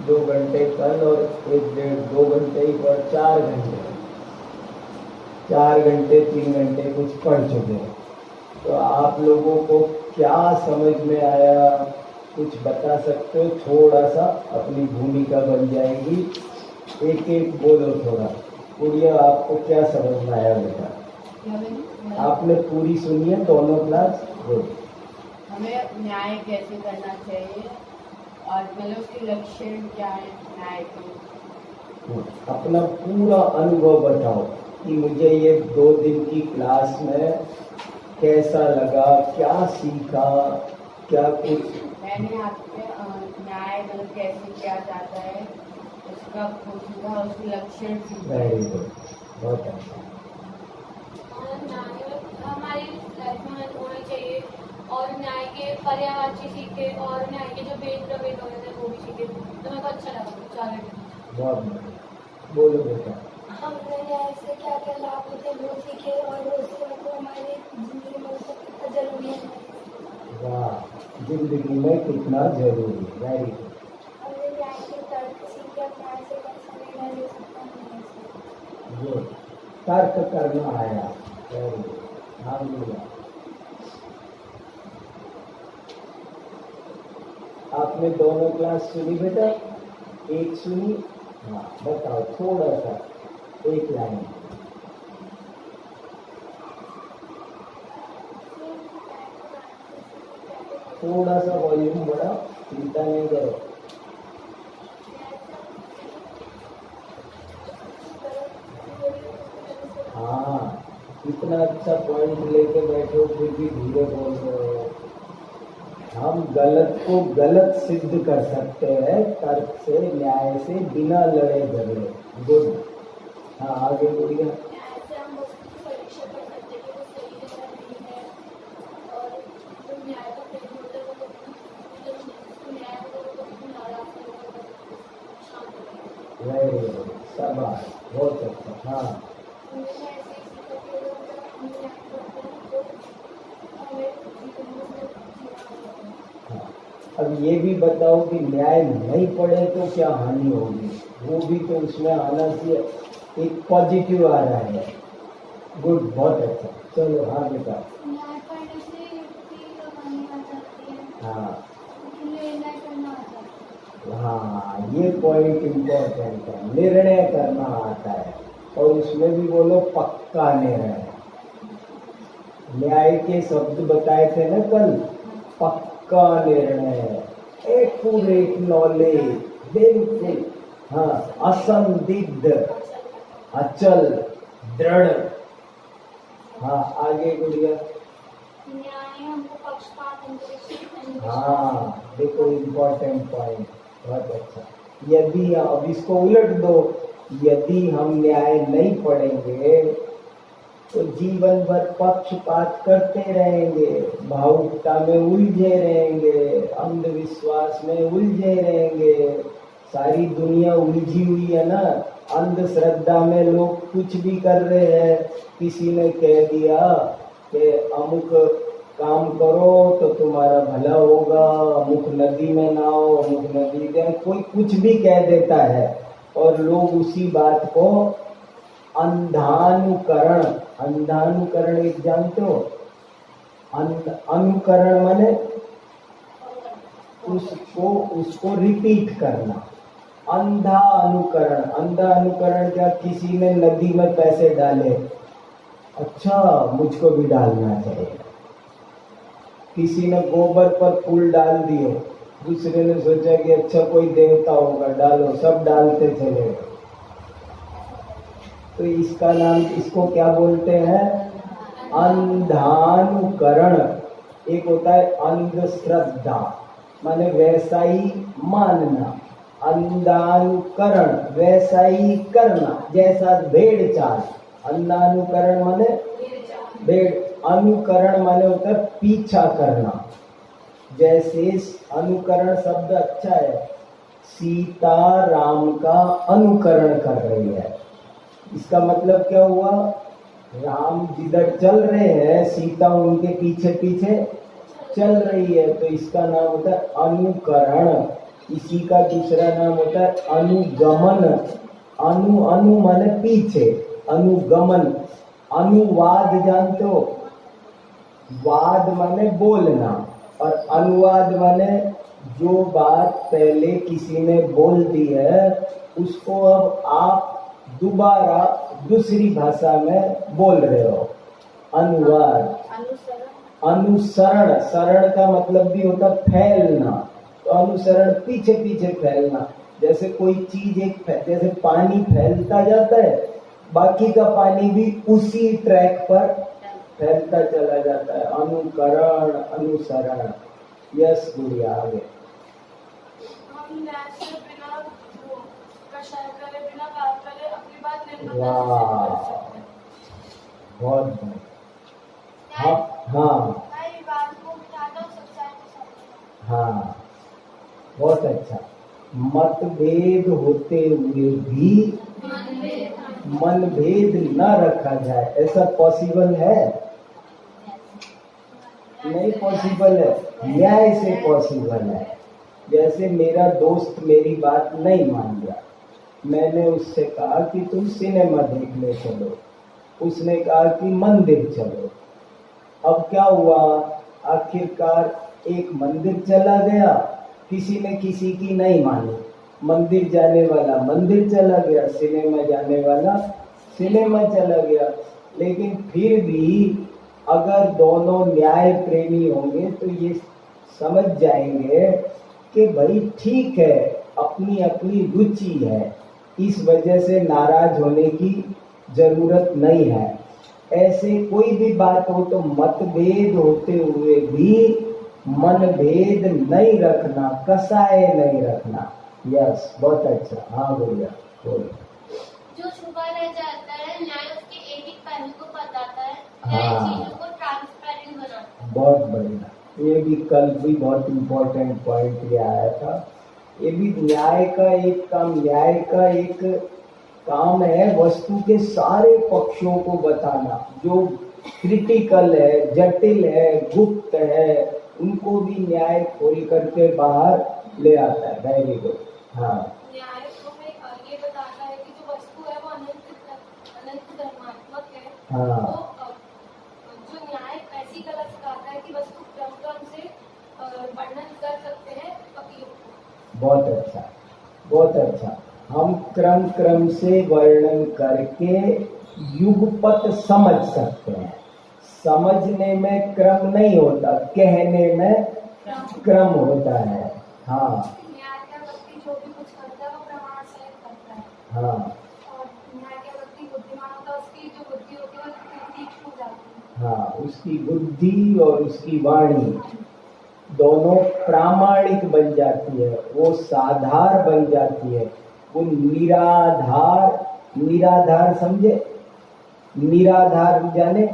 2 घंटे कल और 1 डेढ़ 2 घंटे ही और 4 घंटे 3 घंटे कुछ पढ़ चुके हैं। तो आप लोगों को क्या समझ में आया, कुछ बता सकते हो? थोड़ा सा अपनी भूमिका बन जाएगी, एक एक बोलो थोड़ा। गुड़िया, आपको क्या समझ में आया बेटा? आपने पूरी सुनी है दोनों क्लास? गुड। हमें न्याय कैसे करना चाहिए और मतलब उसके लक्षण क्या है न्याय के? अपना पूरा अनुभव बताओ कि मुझे ये 2 दिन की क्लास में कैसा लगा, क्या सीखा, क्या कुछ? मैंने आपसे न्याय मतलब कैसे किया जाता है उसका पूछा, उसके लक्षण सीखे। वेरी गुड, बहुत अच्छा। न्याय हमारी लाइफ में होना चाहिए और न्याय के पर्यायवाची सीखे और न्याय के जो भेद प्रभेद होते थे वो भी सीखे, तो मेरे को अच्छा लगा 4 घंटे। बहुत बढ़िया, बोलो बेटा। हमने न्याय से क्या क्या लाभ होते हैं वो सीखे और उससे मतलब हमारी जिंदगी में मतलब कितना जरूरी है। वाह, जिंदगी में कितना जरूरी। Very good. हमने न्याय के तर्क सीखे, न्याय से कैसा निर्णय ले सकता हूँ। गुड, तर्क करना आया। वेरी गुड, हाँ बोलिए। आपने दोनों क्लास सुनी बेटा? एक सुनी? हाँ, बताओ थोड़ा सा, एक लाइन। थोड़ा सा वॉल्यूम बढ़ाओ, चिंता नहीं करो। हाँ, इतना अच्छा पॉइंट लेके बैठे हो फिर भी धीरे बोल रहे हो। हम गलत को गलत सिद्ध कर सकते हैं तर्क से, न्याय से, बिना लड़े झगड़े। गुड। हाँ, आगे बोलिए। न्याय से हम वस्तु की परीक्षा कर सकते हैं कि वो सही है या नहीं है, और जो न्याय का प्रेम होता है वो उसको न्याय होता है वो कभी नाराज नहीं होता, शांत रहेगा। वेरी गुड, शाबाश, बहुत अच्छा। हाँ, हमने ऐसे ही सीखा कि अगर हम न्याय करते हैं तो हमें जीवन में जीना होता है। हाँ। अब ये भी बताओ कि न्याय नहीं पढ़े तो क्या हानि होगी? वो भी तो उसमें आना चाहिए, एक पॉजिटिव आ रहा है। गुड, बहुत अच्छा। चलो, हाँ बेटा। न्याय पढ़ने से युक्ति लगानी आ जाती है। हाँ निर्णय करना आ जाता है। हाँ, ये पॉइंट इम्पोर्टेंट है, निर्णय करना आता है, और उसमें भी बोलो पक्का निर्णय। न्याय के शब्द बताए थे ना कल, पक्का निर्णय, एक्यूरेट नॉलेज, बिल्कुल। हाँ, असंदिग्ध, अचल, दृढ़। हाँ, आगे गुड़िया। न्याय हमको पक्षपात अंतरिक्ष। हाँ, देखो इम्पोर्टेंट पॉइंट, बहुत अच्छा। यदि अब इसको उलट दो, यदि हम न्याय नहीं पढ़ेंगे तो जीवन भर पक्षपात करते रहेंगे, भावुकता में उलझे रहेंगे, अंधविश्वास में उलझे रहेंगे। सारी दुनिया उलझी हुई है ना, अंधश्रद्धा में लोग कुछ भी कर रहे हैं। किसी ने कह दिया कि अमुक काम करो तो तुम्हारा भला होगा, अमुक नदी में नहाओ, अमुक नदी में, कोई कुछ भी कह देता है और लोग उसी बात को अंधानुकरण, अंधानुकरण एक जानते हो? अनुकरण माने उसको रिपीट करना। अंधा अनुकरण, अंधा अनुकरण क्या? किसी ने नदी में पैसे डाले, अच्छा मुझको भी डालना चाहिए। किसी ने गोबर पर फूल डाल दिए, दूसरे ने सोचा कि अच्छा कोई देवता होगा, डालो, सब डालते चले गए। तो इसका नाम, इसको क्या बोलते हैं? अंधानुकरण। एक होता है अंधश्रद्धा, माने वैसा ही मानना। अंधानुकरण, वैसा ही करना, जैसा भेड़ चाल। अंधानुकरण माने भेड़, अनुकरण माने होता है पीछा करना। जैसे अनुकरण शब्द अच्छा है, सीता राम का अनुकरण कर रही है, इसका मतलब क्या हुआ? राम जिधर चल रहे हैं सीता उनके पीछे पीछे चल रही है, तो इसका नाम होता है अनुकरण। इसी का दूसरा नाम होता है अनुगमन। अनु माने पीछे, अनुगमन। अनुवाद जानते हो? वाद माने बोलना और अनुवाद माने जो बात पहले किसी ने बोल दी है उसको अब आप दोबारा दूसरी भाषा में बोल रहे हो। अनुवाद। अनुसरण, सरण का मतलब भी होता फैलना। तो अनुसरण पीछे पीछे फैलना। जैसे कोई चीज जैसे पानी फैलता जाता है, बाकी का पानी भी उसी ट्रैक पर फैलता चला जाता है। अनुकरण, अनुसरण। यस गुड़िया, आगे। हम न्याय से बिना कषाय करे, बिना बात करे अपनी बात निर्भरता वाह, से कर सकते हैं। बहुत बढ़िया। हाँ बात को बिठाता हूँ, सच्चाई को समझना। हाँ, बहुत अच्छा। मतभेद होते हुए भी मनभेद न रखा जाए, ऐसा पॉसिबल है? नहीं पॉसिबल है, न्याय से पॉसिबल है। जैसे मेरा दोस्त मेरी बात नहीं मान गया, मैंने उससे कहा कि तुम सिनेमा देखने चलो, उसने कहा कि मंदिर चलो। अब क्या हुआ, आखिरकार एक मंदिर चला गया, किसी ने किसी की नहीं मानी। मंदिर जाने वाला मंदिर चला गया, सिनेमा जाने वाला सिनेमा चला गया। लेकिन फिर भी अगर दोनों न्याय प्रेमी होंगे तो ये समझ जाएंगे कि भाई ठीक है, अपनी अपनी रुचि है, इस वजह से नाराज होने की जरूरत नहीं है। ऐसे कोई भी बात हो तो मतभेद होते हुए भी मनभेद नहीं रखना, कसाय नहीं रखना। यस, बहुत अच्छा। हाँ बोलिए, बोलिए। जो छुपा रह जाता है, न्याय उसके एक एक पहलू को बताता है, हाँ। न्याय चीजों को ट्रांसपेरेंट बनाता है। बहुत बढ़िया। ये भी कल भी बहुत इम्पोर्टेंट पॉइंट ये आया था। ये भी न्याय का एक काम, न्याय का एक काम है वस्तु के सारे पक्षों को बताना। जो क्रिटिकल है, जटिल है, गुप्त है, उनको भी न्याय खोल करके बाहर ले आता है। Very good. हाँ, न्याय हमें ये बताता है कि जो वस्तु है वो अनंत धर्मात्मक है। हाँ। तो जो न्याय ऐसी कला सिखाता है कि वस्तु क्रम क्रम से वर्णन कर सकते हैं पतियों को। बहुत अच्छा, बहुत अच्छा। हम क्रम क्रम से वर्णन करके युगपत समझ सकते हैं। समझने में क्रम नहीं होता, कहने में क्रम होता है। हाँ न्याय का व्यक्ति जो भी कुछ करता है वो प्रमाण सहित करता है। हाँ और न्याय का व्यक्ति बुद्धिमान होता है, उसकी जो बुद्धि होती है वो तीक्ष्ण हो जाती है। हाँ, उसकी बुद्धि और उसकी वाणी दोनों प्रामाणिक बन जाती है, वो साधार बन जाती है, वो निराधार। निराधार समझे? निराधार जाने,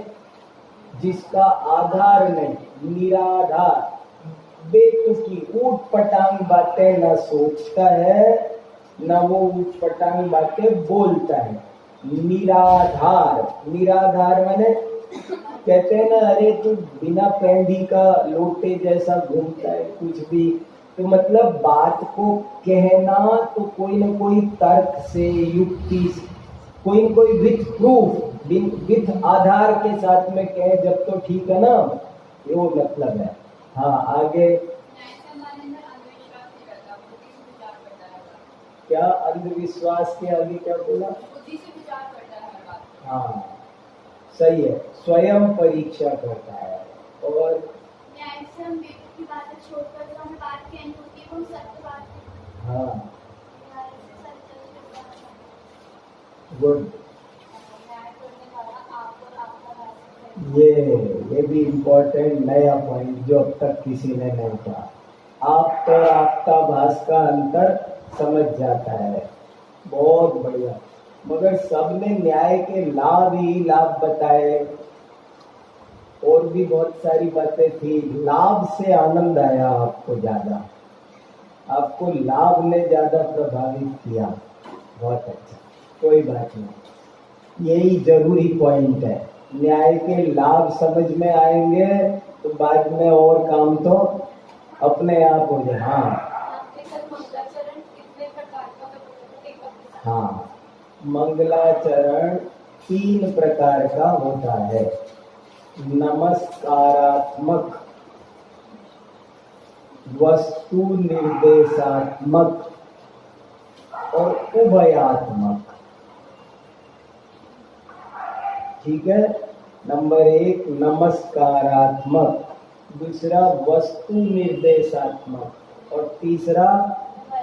जिसका आधार नहीं, निराधार। बेतुकी ऊट पटांग बातें न सोचता है, न वो ऊट पटांग बातें बोलता है। निराधार। निराधार माने कहते हैं ना, अरे तू बिना पैंदी का लोटे जैसा घूमता है, कुछ भी। तो मतलब बात को कहना तो कोई न कोई तर्क से, युक्ति से, कोई न कोई विथ प्रूफ, विथ आधार के साथ में कहे जब तो ठीक है ना, ये वो मतलब है। हाँ, आगे क्या अंधविश्वास के आगे क्या बोला? बुद्धि से विचार करता है हर बात। हाँ सही है, स्वयं परीक्षा करता है। और न्याय से हम बेवकूफ की बातें छोड़कर जो हमें बात कहनी होती है वो हम सत्य बात कहते हाँ, हैं। न्याय से सत्य से बात करते गुड। न्याय करने वाला आप और आपका रास्ता है। ये भी इम्पोर्टेंट नया पॉइंट जो अब तक किसी ने नहीं कहा। आप तो आपका भास का अंतर समझ जाता है, बहुत बढ़िया। मगर सबने न्याय के लाभ ही लाभ बताए, और भी बहुत सारी बातें थी। लाभ से आनंद आया आपको ज्यादा, आपको लाभ ने ज्यादा प्रभावित किया। बहुत अच्छा, कोई बात नहीं, यही जरूरी पॉइंट है। न्याय के लाभ समझ में आएंगे तो बाद में और काम तो अपने आप हो जाए। हाँ, आपके साथ मंगलाचरण कितने प्रकार का मतलब एक बार हाँ, मंगलाचरण 3 प्रकार का होता है। नमस्कारात्मक, वस्तु निर्देशात्मक और उभयात्मक। ठीक है। नंबर 1 नमस्कारात्मक, दूसरा वस्तु निर्देशात्मक और तीसरा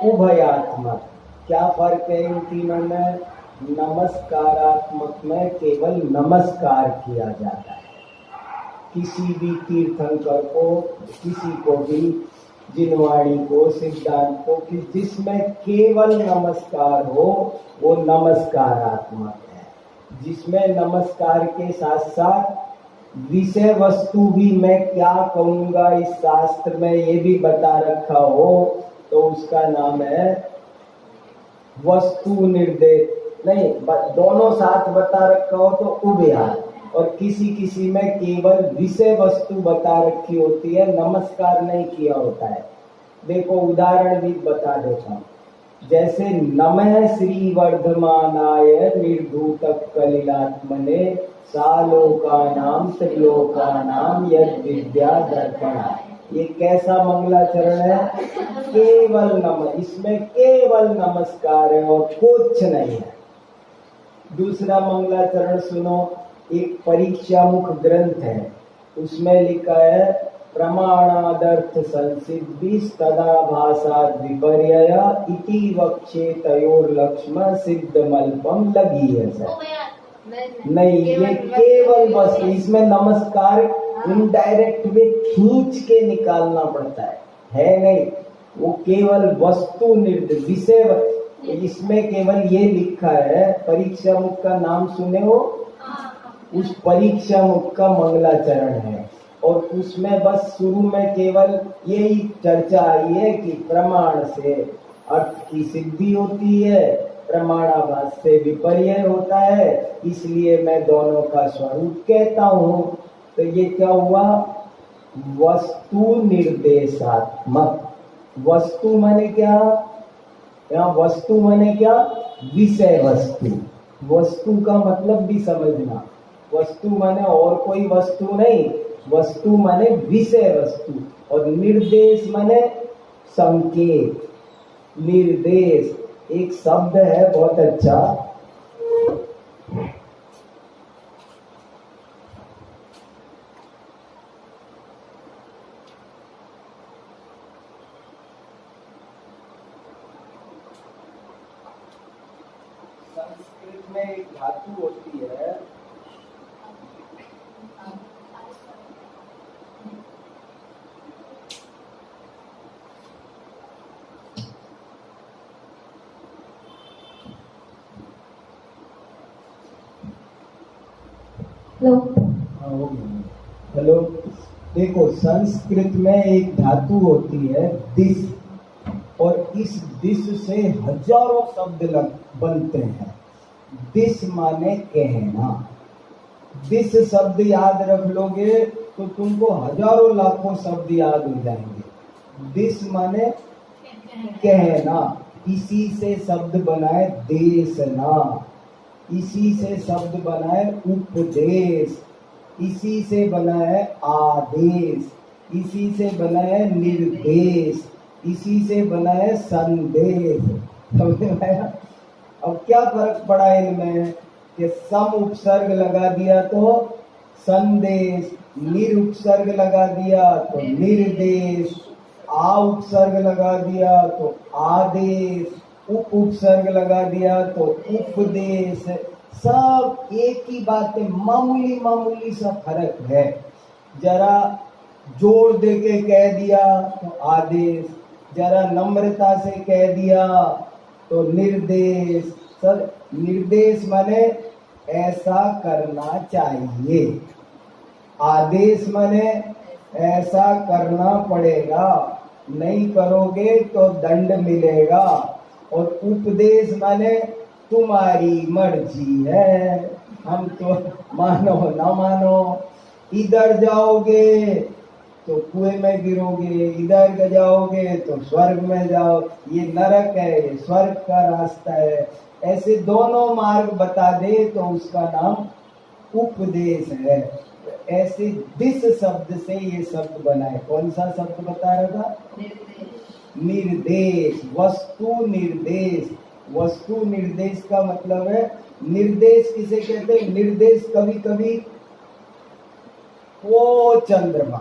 उभयात्मक। क्या फर्क है इन तीनों में? नमस्कारात्मक में केवल नमस्कार किया जाता है। किसी भी तीर्थंकर को, किसी को भी, जिनवाणी को, सिद्धांत को, कि जिसमें केवल नमस्कार हो वो नमस्कारात्मक है। जिसमें नमस्कार के साथ साथ विषय वस्तु भी मैं क्या कहूँगा इस शास्त्र में ये भी बता रखा हो तो उसका नाम है वस्तु निर्देश। नहीं, दोनों साथ बता रखा हो तो उभयात्मक, और किसी किसी में केवल विषय वस्तु बता रखी होती है, नमस्कार नहीं किया होता है। देखो उदाहरण भी बता देता हूँ। जैसे नमः श्री वर्धमानाय निर्धूतक कलिलात्मने सालोकानाम त्रिलोकानाम यद विद्या दर्पणा। ये कैसा मंगलाचरण है? केवल इसमें केवल नमस्कार है और कुछ नहीं है। दूसरा मंगलाचरण सुनो, एक परीक्षा मुख ग्रंथ है, उसमें लिखा है प्रमाणादर्थ संसिद्धि तदा भाषा विपर्यय इति वक्षे तयोर लक्ष्म सिद्धमल्पम लगी है सर। नहीं, ये केवल बस इसमें नमस्कार इनडायरेक्ट में खींच के निकालना पड़ता है नहीं, वो केवल वस्तु निर्देश विषय। इसमें केवल ये लिखा है, परीक्षा मुख का नाम सुने हो? उस परीक्षा मुख का मंगलाचरण है और उसमें बस शुरू में केवल यही चर्चा आई है कि प्रमाण से अर्थ की सिद्धि होती है, प्रमाणाभास से विपर्यय होता है, इसलिए मैं दोनों का स्वरूप कहता हूँ। तो ये क्या हुआ? वस्तु निर्देशात्मक। वस्तु माने क्या? यहाँ वस्तु माने क्या? विषय वस्तु। वस्तु का मतलब भी समझना, वस्तु माने और कोई वस्तु नहीं, वस्तु माने विषय वस्तु, और निर्देश माने संकेत। निर्देश एक शब्द है बहुत अच्छा, संस्कृत में एक धातु होती है हेलो। देखो संस्कृत में एक धातु होती है दिस, और इस दिस से हजारों शब्द बनते हैं। दिस माने कहना। दिस शब्द याद रख लोगे तो तुमको हजारों लाखों शब्द याद हो जाएंगे। दिस माने कहना। इसी से शब्द बनाए देशना, इसी से शब्द बनाए उपदेश, इसी से बना है आदेश, इसी से बना है निर्देश, इसी से बना है संदेश। समझ में आया? अब क्या फर्क पड़ा इनमें कि सम उपसर्ग लगा दिया तो संदेश, निर उपसर्ग लगा दिया तो निर्देश, आ उपसर्ग लगा दिया तो आदेश, उप उपसर्ग लगा दिया तो उपदेश। सब एक ही बात है, मामूली मामूली सा फर्क है। जरा जोर दे के कह दिया तो आदेश, जरा नम्रता से कह दिया तो निर्देश। सर निर्देश माने ऐसा करना चाहिए, आदेश माने ऐसा करना पड़ेगा, नहीं करोगे तो दंड मिलेगा, और उपदेश माने तुम्हारी मर्जी है, हम तो मानो ना मानो। इधर जाओगे तो कुएं में गिरोगे, इधर जाओगे तो स्वर्ग में जाओ, ये नरक है, ये स्वर्ग का रास्ता है। ऐसे दोनों मार्ग बता दे तो उसका नाम उपदेश है। ऐसे दिस शब्द से ये शब्द बना है। कौन सा शब्द बता रहा था? निर्देश, वस्तु निर्देश। वस्तु निर्देश का मतलब है, निर्देश किसे कहते हैं? निर्देश कभी कभी वो चंद्रमा,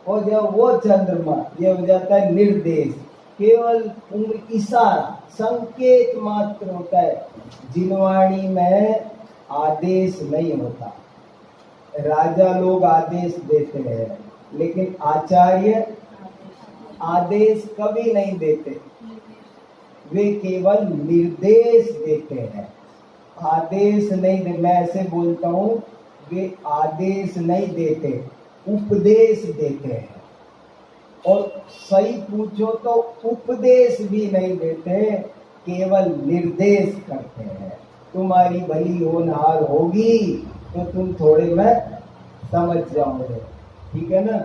वो चंद्रमा, ये हो जाता है निर्देश। केवल इशारा, संकेत मात्र होता है। जिनवाणी में आदेश नहीं होता। राजा लोग आदेश देते हैं, लेकिन आचार्य आदेश कभी नहीं देते, वे केवल निर्देश देते हैं। आदेश नहीं दे, मैं ऐसे बोलता हूँ, वे आदेश नहीं देते, उपदेश देते हैं। और सही पूछो तो उपदेश भी नहीं देते, केवल निर्देश करते हैं। तुम्हारी भली होनहार होगी तो तुम थोड़े में समझ जाओगे, ठीक है ना?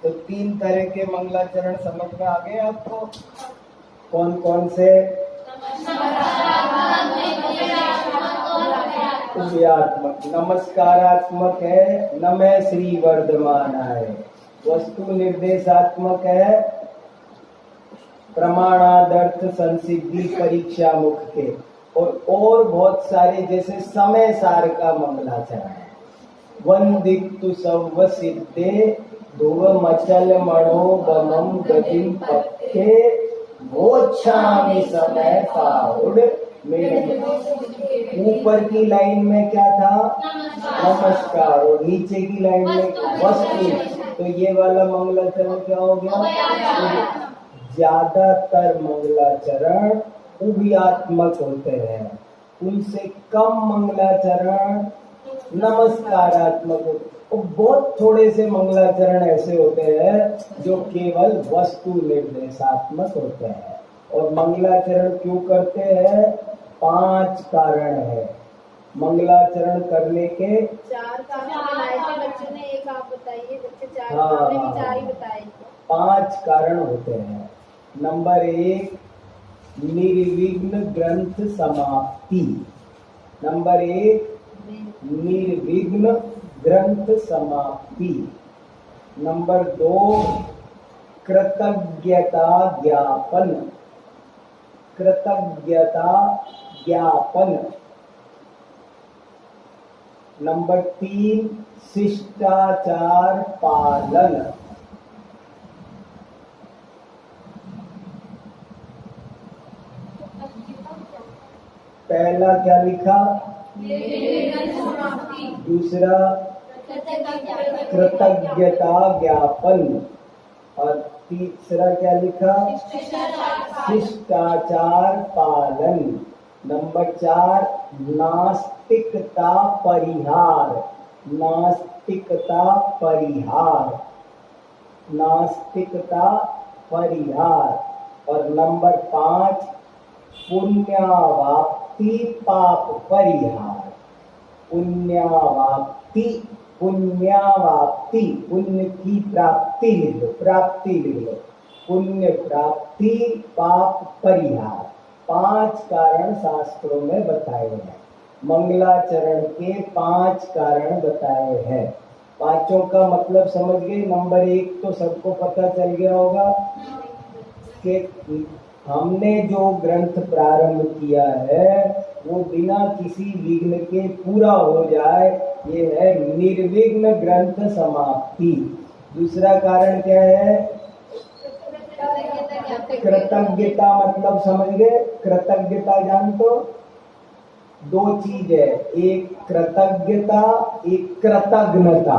तो 3 तरह के मंगलाचरण समझ में आ गए आपको? कौन कौन से? उभयात्मक, नमस्कारात्मक है, नमः श्री वर्धमानाय। वस्तु निर्देशात्मक है, प्रमाणादर्थ संसिद्धि परीक्षा मुख के। और बहुत सारे, जैसे समय सार का मंगलाचरण है। वंदितु सव सिद्धे ध्रुव मचल मनोगमम गतिम पक्के गोच्छामि समय पाउड मेरे। ऊपर की लाइन में क्या था? नमस्कार। और नीचे की लाइन में वस्तु। तो ये वाला मंगलाचरण क्या हो गया? ज्यादातर मंगलाचरण उभयात्मक होते हैं, उनसे कम मंगलाचरण नमस्कारात्मक होते। और बहुत थोड़े से मंगलाचरण ऐसे होते हैं जो केवल वस्तु निर्देशात्मक होते हैं। और मंगलाचरण क्यों करते हैं? 5 कारण है मंगलाचरण करने के। 4 कारण बताए थे बच्चों ने, एक आप बताइए। बच्चे 4 हाँ, आपने भी 4 ही बताए थे। 5 कारण होते हैं। नंबर 1, निर्विघ्न ग्रंथ समाप्ति। नंबर 1, निर्विघ्न ग्रंथ समाप्ति। नंबर 2, कृतज्ञता ज्ञापन। कृतज्ञता ज्ञापन। नंबर 3, शिष्टाचार पालन। पहला क्या लिखा? दूसरा कृतज्ञता ज्ञापन। और तीसरा क्या लिखा? शिष्टाचार पालन। नंबर 4, नास्तिकता परिहार। नास्तिकता परिहार। नास्तिकता परिहार। और नंबर 5, पुण्यावाप्ति पाप परिहार। पुण्यावाप्ति, पुण्यावाप्ति, पुण्य की प्राप्ति लिख लो, प्राप्ति लिख लो। पुण्य प्राप्ति पाप परिहार। 5 कारण शास्त्रों में बताए हैं। मंगलाचरण के 5 कारण बताए हैं। 5 का मतलब समझ गए? नंबर 1 तो सबको पता चल गया होगा कि हमने जो ग्रंथ प्रारंभ किया है वो बिना किसी विघ्न के पूरा हो जाए, ये है निर्विघ्न ग्रंथ समाप्ति। दूसरा कारण क्या है? कृतज्ञता मतलब समझ गए? कृतज्ञता जान तो 2 चीज है, एक कृतज्ञता, एक कृतज्ञता।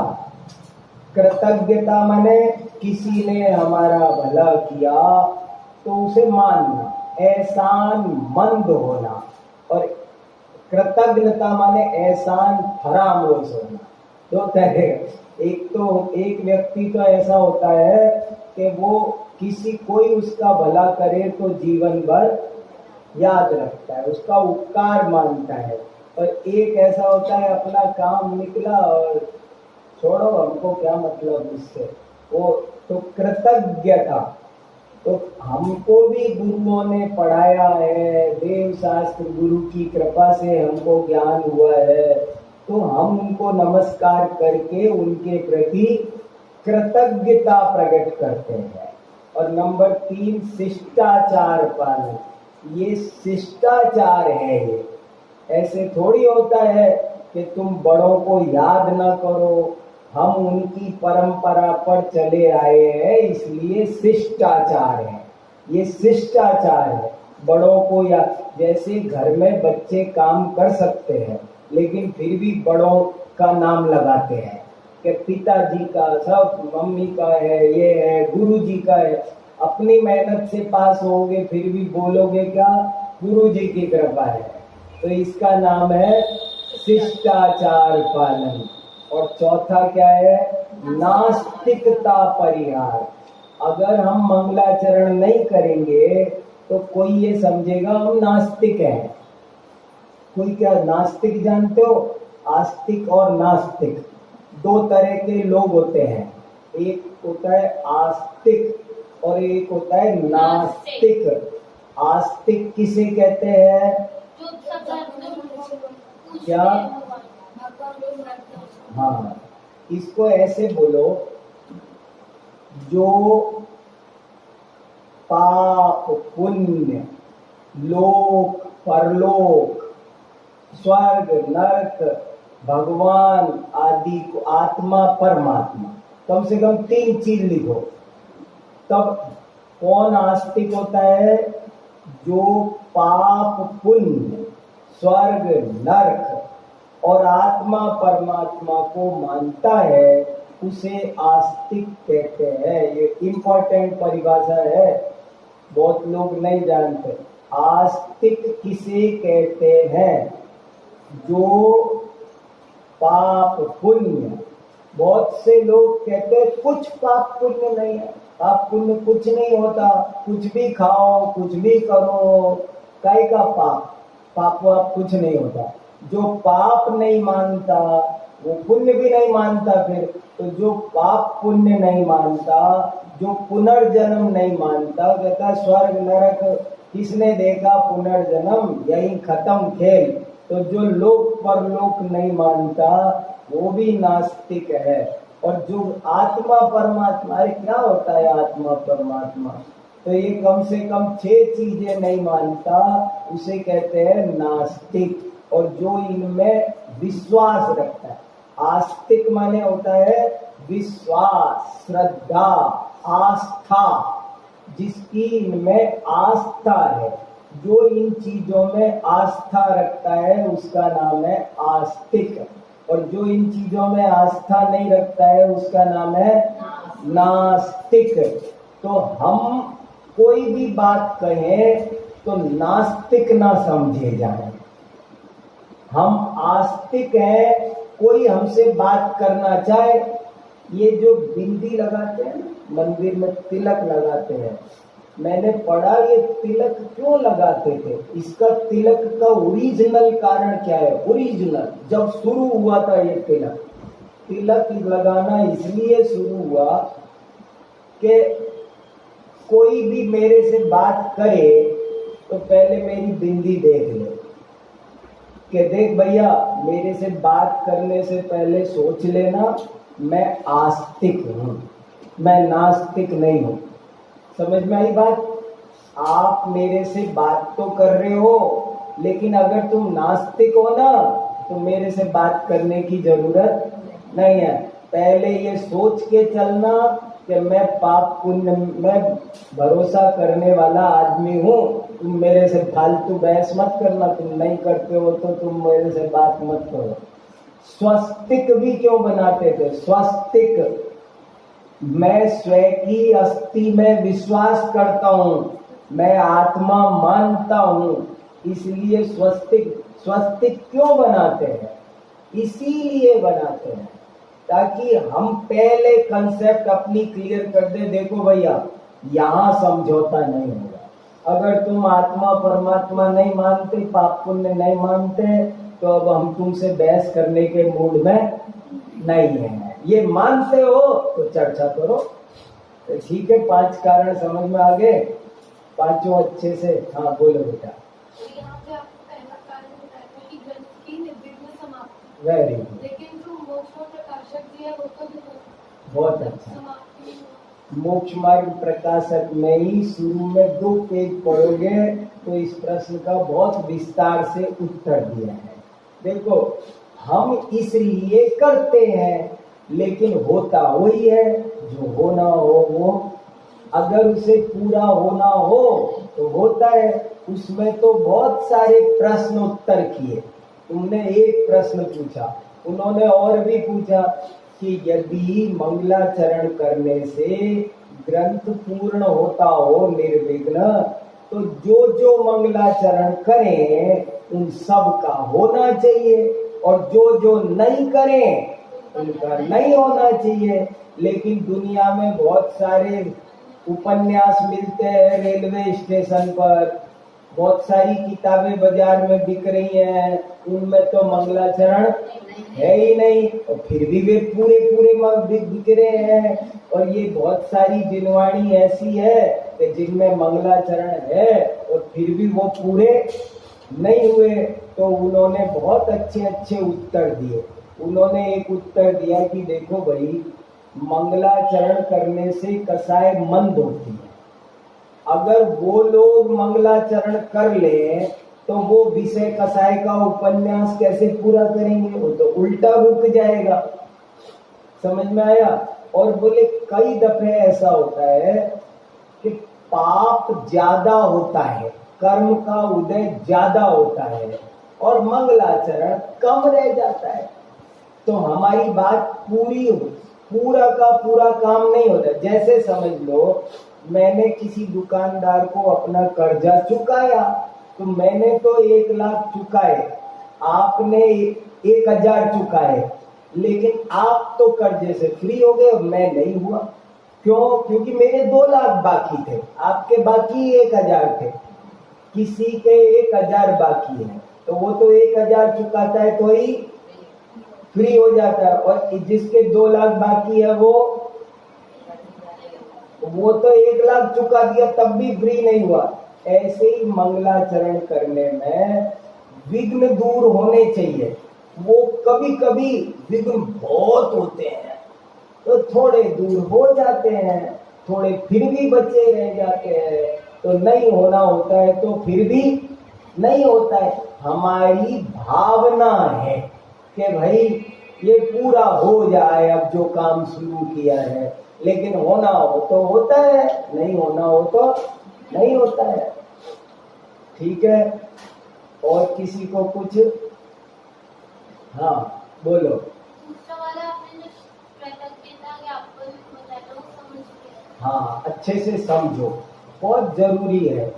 कृतज्ञता माने किसी ने हमारा भला किया तो उसे मानना, एहसान मंद होना। और कृतज्ञता माने एहसान फरामोश होना। 2 तरह। एक तो एक व्यक्ति तो ऐसा होता है कि वो कोई उसका भला करे तो जीवन भर याद रखता है, उसका उपकार मानता है। और एक ऐसा होता है अपना काम निकला और छोड़ो, हमको क्या मतलब उससे, वो तो कृतज्ञता। तो हमको भी गुरुओं ने पढ़ाया है, देव शास्त्र गुरु की कृपा से हमको ज्ञान हुआ है, तो हम उनको नमस्कार करके उनके प्रति कृतज्ञता प्रकट करते हैं। और नंबर 3 शिष्टाचार पालन। ये शिष्टाचार है। ये ऐसे थोड़ी होता है कि तुम बड़ों को याद ना करो, हम उनकी परंपरा पर चले आए हैं इसलिए शिष्टाचार है। ये शिष्टाचार है। बड़ों को याद, जैसे घर में बच्चे काम कर सकते हैं लेकिन फिर भी बड़ों का नाम लगाते हैं कि पिताजी का, सब मम्मी का है, ये है, गुरु जी का है। अपनी मेहनत से पास होगे फिर भी बोलोगे क्या, गुरु जी की कृपा है। तो इसका नाम है शिष्टाचार पालन। और चौथा क्या है, नास्तिकता परिहार। अगर हम मंगलाचरण नहीं करेंगे तो कोई ये समझेगा हम नास्तिक हैं। कोई क्या, नास्तिक जानते हो? आस्तिक और नास्तिक 2 तरह के लोग होते हैं। एक होता है आस्तिक और एक होता है नास्तिक। आस्तिक किसे कहते हैं? क्या? हाँ, इसको ऐसे बोलो, जो पाप पुण्य, लोक परलोक, स्वर्ग नरक, भगवान आदि को, आत्मा परमात्मा, कम से कम 3 चीज लिखो। तब कौन आस्तिक होता है? जो पाप पुण्य, स्वर्ग नरक और आत्मा परमात्मा को मानता है, उसे आस्तिक कहते हैं। ये इम्पोर्टेंट परिभाषा है, बहुत लोग नहीं जानते। आस्तिक किसे कहते हैं? जो पाप पुण्य, बहुत से लोग कहते हैं कुछ पाप पुण्य नहीं है, पाप पुण्य कुछ नहीं होता, कुछ भी खाओ कुछ भी करो, काय का पाप, पाप वाप कुछ नहीं होता। जो पाप नहीं मानता वो पुण्य भी नहीं मानता। फिर तो जो पाप पुण्य नहीं मानता, जो पुनर्जन्म नहीं मानता, कहता स्वर्ग नरक किसने देखा पुनर्जन्म, यही खत्म खेल। तो जो लोक परलोक नहीं मानता वो भी नास्तिक है। और जो आत्मा परमात्मा, अरे क्या होता है आत्मा परमात्मा, तो ये कम से कम 6 चीजें नहीं मानता, उसे कहते हैं नास्तिक। और जो इनमें विश्वास रखता है, आस्तिक माने होता है विश्वास, श्रद्धा, आस्था, जिसकी इनमें आस्था है, जो इन चीजों में आस्था रखता है उसका नाम है आस्तिक। और जो इन चीजों में आस्था नहीं रखता है उसका नाम है नास्तिक। तो हम कोई भी बात कहें तो नास्तिक ना समझे जाए, हम आस्तिक हैं। कोई हमसे बात करना चाहे, ये जो बिंदी लगाते हैं मंदिर में, तिलक लगाते हैं, मैंने पढ़ा ये तिलक क्यों लगाते थे, इसका तिलक का ओरिजिनल कारण क्या है। ओरिजिनल जब शुरू हुआ था ये तिलक लगाना इसलिए शुरू हुआ कि कोई भी मेरे से बात करे तो पहले मेरी बिंदी देख ले कि देख भैया, मेरे से बात करने से पहले सोच लेना मैं आस्तिक हूँ, मैं नास्तिक नहीं हूँ। समझ में आई बात? आप मेरे से बात तो कर रहे हो, लेकिन अगर तुम नास्तिक हो ना तो मेरे से बात करने की जरूरत नहीं है। पहले ये सोच के चलना कि मैं पाप पुण्य में भरोसा करने वाला आदमी हूँ, तुम मेरे से फालतू बहस मत करना, तुम नहीं करते हो तो तुम मेरे से बात मत करो। स्वस्तिक भी क्यों बनाते थे? स्वस्तिक, मैं स्वयं की अस्थि में विश्वास करता हूँ, मैं आत्मा मानता हूँ, इसलिए स्वस्तिक क्यों बनाते हैं? इसीलिए बनाते हैं ताकि हम पहले कंसेप्ट अपनी क्लियर कर दे। देखो भैया, यहाँ समझौता नहीं होगा। अगर तुम आत्मा परमात्मा नहीं मानते, पाप पुण्य नहीं मानते, तो अब हम तुमसे बहस करने के मूड में नहीं है। ये मानते हो तो चर्चा करो। तो ठीक है, 5 कारण समझ में आ गए, पांचों अच्छे से। हाँ बोलो बेटा। तो यहाँ पे आपको पहला कारण बताया था कि ग्रंथ की निर्विघ्न समाप्ति, वेरी गुड, लेकिन जो मोक्ष और प्रकाशक जी है वो तो बहुत अच्छा। समाप्ति नहीं हुआ। मोक्ष मार्ग प्रकाशक में ही शुरू में 2 पेज पढ़ोगे तो इस प्रश्न का बहुत विस्तार से उत्तर दिया है। देखो, हम इसलिए करते हैं, लेकिन होता वही है जो होना हो वो। अगर उसे पूरा होना हो तो होता है। उसमें तो बहुत सारे प्रश्न उत्तर किए। तुमने एक प्रश्न पूछा, उन्होंने और भी पूछा कि यदि मंगलाचरण करने से ग्रंथ पूर्ण होता हो निर्विघ्न, तो जो जो मंगलाचरण करें उन सब का होना चाहिए, और जो जो नहीं करें उनका नहीं होना चाहिए। लेकिन दुनिया में बहुत सारे उपन्यास मिलते हैं रेलवे स्टेशन पर, बहुत सारी किताबें बाजार में बिक रही हैं, उनमें तो मंगलाचरण है ही नहीं, और फिर भी वे पूरे पूरे बिक रहे हैं। और ये बहुत सारी जिनवाणी ऐसी है कि जिनमें मंगलाचरण है और फिर भी वो पूरे नहीं हुए। तो उन्होंने बहुत अच्छे अच्छे उत्तर दिए। उन्होंने एक उत्तर दिया कि देखो भाई, मंगलाचरण करने से कसाय मंद होती है। अगर वो लोग मंगलाचरण कर ले तो वो विषय कसाय का उपन्यास कैसे पूरा करेंगे, वो तो उल्टा रुक जाएगा। समझ में आया? और बोले कई दफे ऐसा होता है कि पाप ज्यादा होता है, कर्म का उदय ज्यादा होता है और मंगलाचरण कम रह जाता है। तो हमारी बात पूरा का पूरा काम नहीं होता। जैसे समझ लो, मैंने किसी दुकानदार को अपना कर्जा चुकाया, तो मैंने तो 1 लाख चुकाए, आपने 1000 चुकाए, लेकिन आप तो कर्जे से फ्री हो गए और मैं नहीं हुआ। क्यों? क्योंकि मेरे 2 लाख बाकी थे, आपके बाकी 1000 थे। किसी के 1000 बाकी है तो वो तो 1000 चुकाता है तो ही फ्री हो जाता है, और जिसके 2 लाख बाकी है वो तो 1 लाख चुका दिया तब भी फ्री नहीं हुआ। ऐसे ही मंगलाचरण करने में विघ्न दूर होने चाहिए। वो कभी कभी विघ्न बहुत होते हैं तो थोड़े दूर हो जाते हैं, थोड़े फिर भी बचे रह जाते हैं। तो नहीं होना होता है तो फिर भी नहीं होता है। हमारी भावना है कि भाई ये पूरा हो जाए, अब जो काम शुरू किया है, लेकिन होना हो तो होता है, नहीं होना हो तो नहीं होता है। ठीक है, और किसी को कुछ? हाँ बोलो। दूसरा वाला आपने जो कृतज्ञता ज्ञापन बताया था वो समझ गया। हाँ, अच्छे से समझो, बहुत जरूरी है।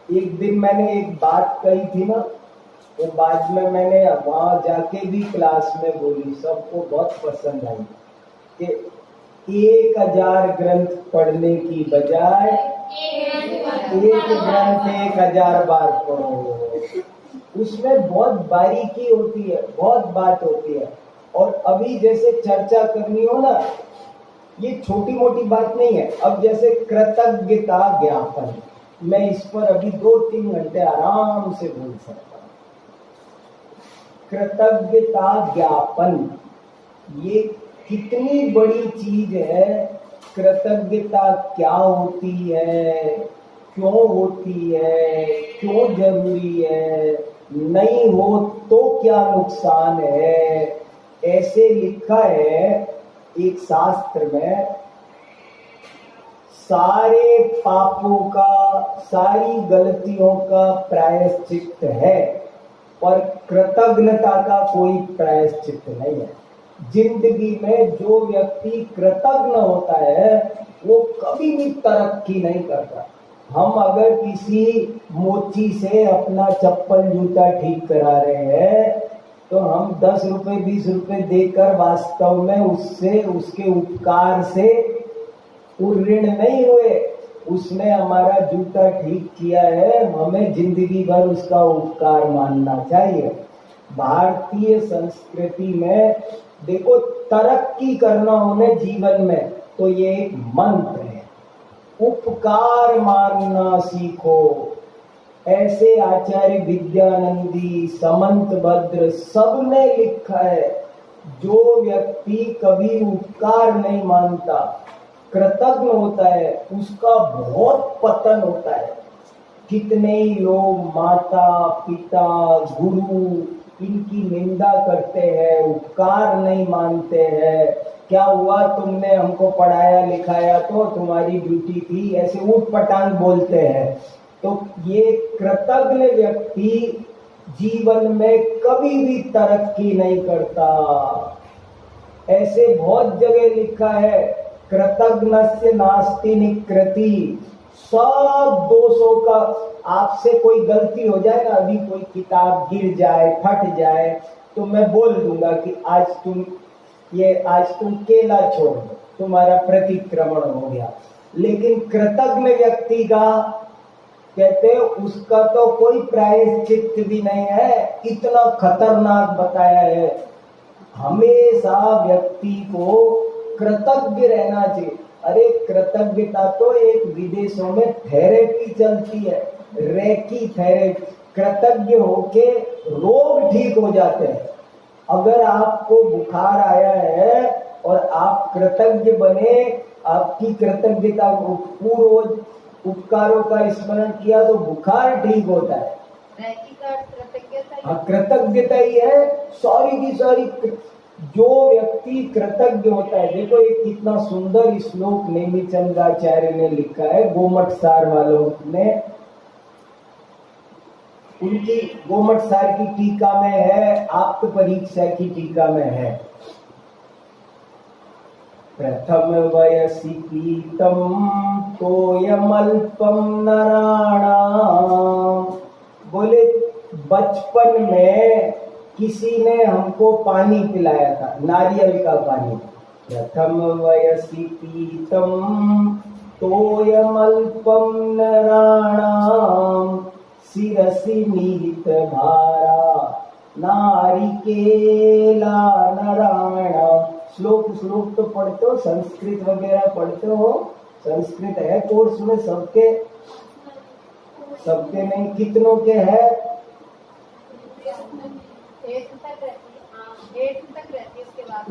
एक दिन मैंने एक बात कही थी ना, वो बाद में मैंने वहां जाके भी क्लास में बोली, सबको बहुत पसंद आई कि 1000 ग्रंथ पढ़ने की बजाय एक ग्रंथ 1000 बार पढ़ो। उसमें बहुत बारीकी होती है, बहुत बात होती है। और अभी जैसे चर्चा करनी हो ना, ये छोटी मोटी बात नहीं है। अब जैसे कृतज्ञता ज्ञापन, मैं इस पर अभी 2-3 घंटे आराम से बोल सकता हूँ। कृतज्ञता ज्ञापन ये कितनी बड़ी चीज है। कृतज्ञता क्या होती है, क्यों होती है, क्यों जरूरी है, नहीं हो तो क्या नुकसान है। ऐसे लिखा है एक शास्त्र में, सारे पापों का, सारी गलतियों का प्रायश्चित है, पर कृतज्ञता का कोई प्रायश्चित नहीं है। जिंदगी में जो व्यक्ति कृतज्ञ होता है वो कभी भी तरक्की नहीं करता। हम अगर किसी मोची से अपना चप्पल जूता ठीक करा रहे हैं तो हम 10 रुपए 20 रुपए देकर वास्तव में उससे, उसके उपकार से ऋण नहीं हुए। उसने हमारा जूता ठीक किया है, हमें जिंदगी भर उसका उपकार मानना चाहिए। भारतीय संस्कृति में देखो तरक्की करना उन्हें जीवन में, तो ये एक मंत्र है, उपकार मानना सीखो। ऐसे आचार्य विद्यानंदी, समंत भद्र सब ने लिखा है, जो व्यक्ति कभी उपकार नहीं मानता, कृतज्ञ होता है, उसका बहुत पतन होता है। कितने ही लोग माता पिता गुरु इनकी निंदा करते हैं, उपकार नहीं मानते हैं। क्या हुआ, तुमने हमको पढ़ाया लिखाया तो तुम्हारी ड्यूटी थी, ऐसे ऊट पटांग बोलते हैं। तो ये कृतज्ञ व्यक्ति जीवन में कभी भी तरक्की नहीं करता। ऐसे बहुत जगह लिखा है, कृतज्ञस्य नास्ति निकृति। सब दोषों का, आपसे कोई गलती हो जाए ना, अभी कोई किताब गिर जाए फट जाए तो मैं बोल दूंगा कि आज तुम केला छोड़ दो, तुम्हारा प्रतिक्रमण हो गया। लेकिन कृतज्ञ व्यक्ति का कहते हैं उसका तो कोई प्रायश्चित भी नहीं है, इतना खतरनाक बताया है। हमेशा व्यक्ति को कृतज्ञ रहना चाहिए। अरे कृतज्ञता तो एक विदेशों में थेरेपी चलती है, रेकी थेरेपी। कृतज्ञ होके रोग ठीक हो जाते हैं। अगर आपको बुखार आया है और आप कृतज्ञ बने, आपकी कृतज्ञता पूर्व उपकारों का स्मरण किया तो बुखार ठीक होता है। हाँ, कृतज्ञता ही है, सॉरी की सॉरी। जो व्यक्ति कृतज्ञ होता है, देखो ये कितना सुंदर श्लोक नेमिचंद्राचार्य ने लिखा है, गोमट सार वालों ने। उनकी गोमट सार की टीका में है, आप्त परीक्षा की टीका में है, प्रथम वयसि पीतम तोयमल्पम नराणाम। बोले बचपन में किसी ने हमको पानी पिलाया था, नारियल का पानी। प्रथम वयसि पीतम तोयमल्पम नराणाम शिरसि निहित भारा नारिकेला नराणाम। श्लोक तो पढ़ते हो, संस्कृत वगैरह पढ़ते हो? संस्कृत है कोर्स में सबके नहीं, कितनों के है? 8 तक रहती है,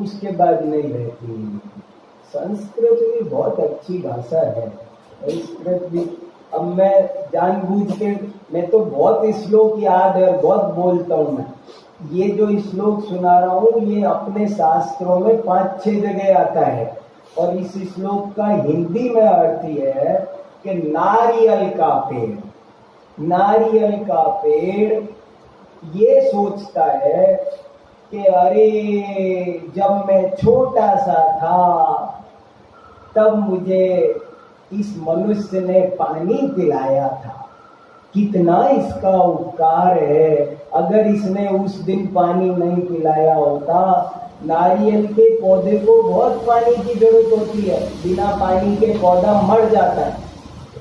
उसके बाद नहीं रहती। संस्कृत भी बहुत अच्छी भाषा है, संस्कृत भी। अब मैं जानबूझ के, मैं तो बहुत श्लोक याद है, बहुत बोलता हूँ मैं। ये जो श्लोक सुना रहा हूँ ये अपने शास्त्रों में 5-6 जगह आता है। और इस श्लोक का हिंदी में अर्थ ये है कि नारियल का पेड़ ये सोचता है कि अरे जब मैं छोटा सा था तब मुझे इस मनुष्य ने पानी पिलाया था, कितना इसका उपकार है। अगर इसने उस दिन पानी नहीं पिलाया होता, नारियल के पौधे को बहुत पानी की जरूरत होती है, बिना पानी के पौधा मर जाता है।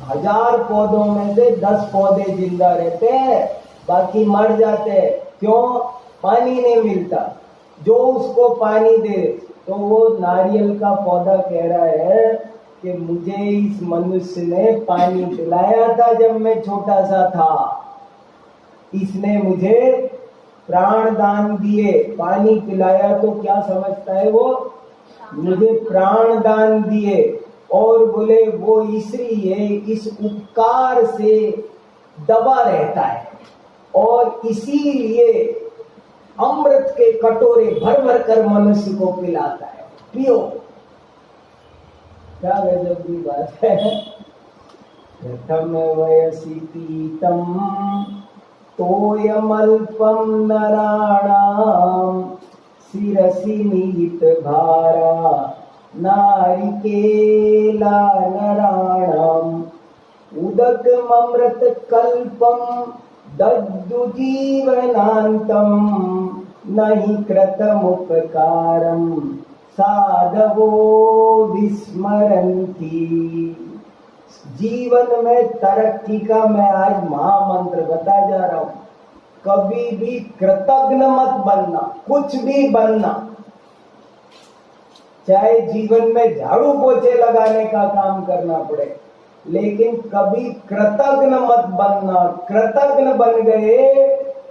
1000 पौधों में से 10 पौधे जिंदा रहते हैं, बाकी मर जाते हैं। क्यों? पानी नहीं मिलता। जो उसको पानी दे, तो वो नारियल का पौधा कह रहा है कि मुझे इस मनुष्य ने पानी पिलाया था जब मैं छोटा सा था, इसने मुझे प्राण दान दिए। पानी पिलाया तो क्या समझता है वो? मुझे प्राण दान दिए। और बोले वो इसलिए इस उपकार से दबा रहता है और इसीलिए अमृत के कटोरे भर भर कर मनुष्य को पिलाता है, पियो। क्या गजब की बात है। प्रथम वयसि पीतम तोयमल्पम नराणाम शिरसि निहित भारा नारिकेला नराणाम उदकममृत कल्पम दद्दु जीवनांतम नहि कृतमुपकारम साधवो विस्मरन्ति। जीवन में तरक्की का मैं आज महामंत्र बता जा रहा हूं। कभी भी कृतज्ञ मत बनना, कुछ भी बनना। चाहे जीवन में झाड़ू पोछे लगाने का काम करना पड़े, लेकिन कभी कृतज्ञ मत बनना। कृतज्ञ बन गए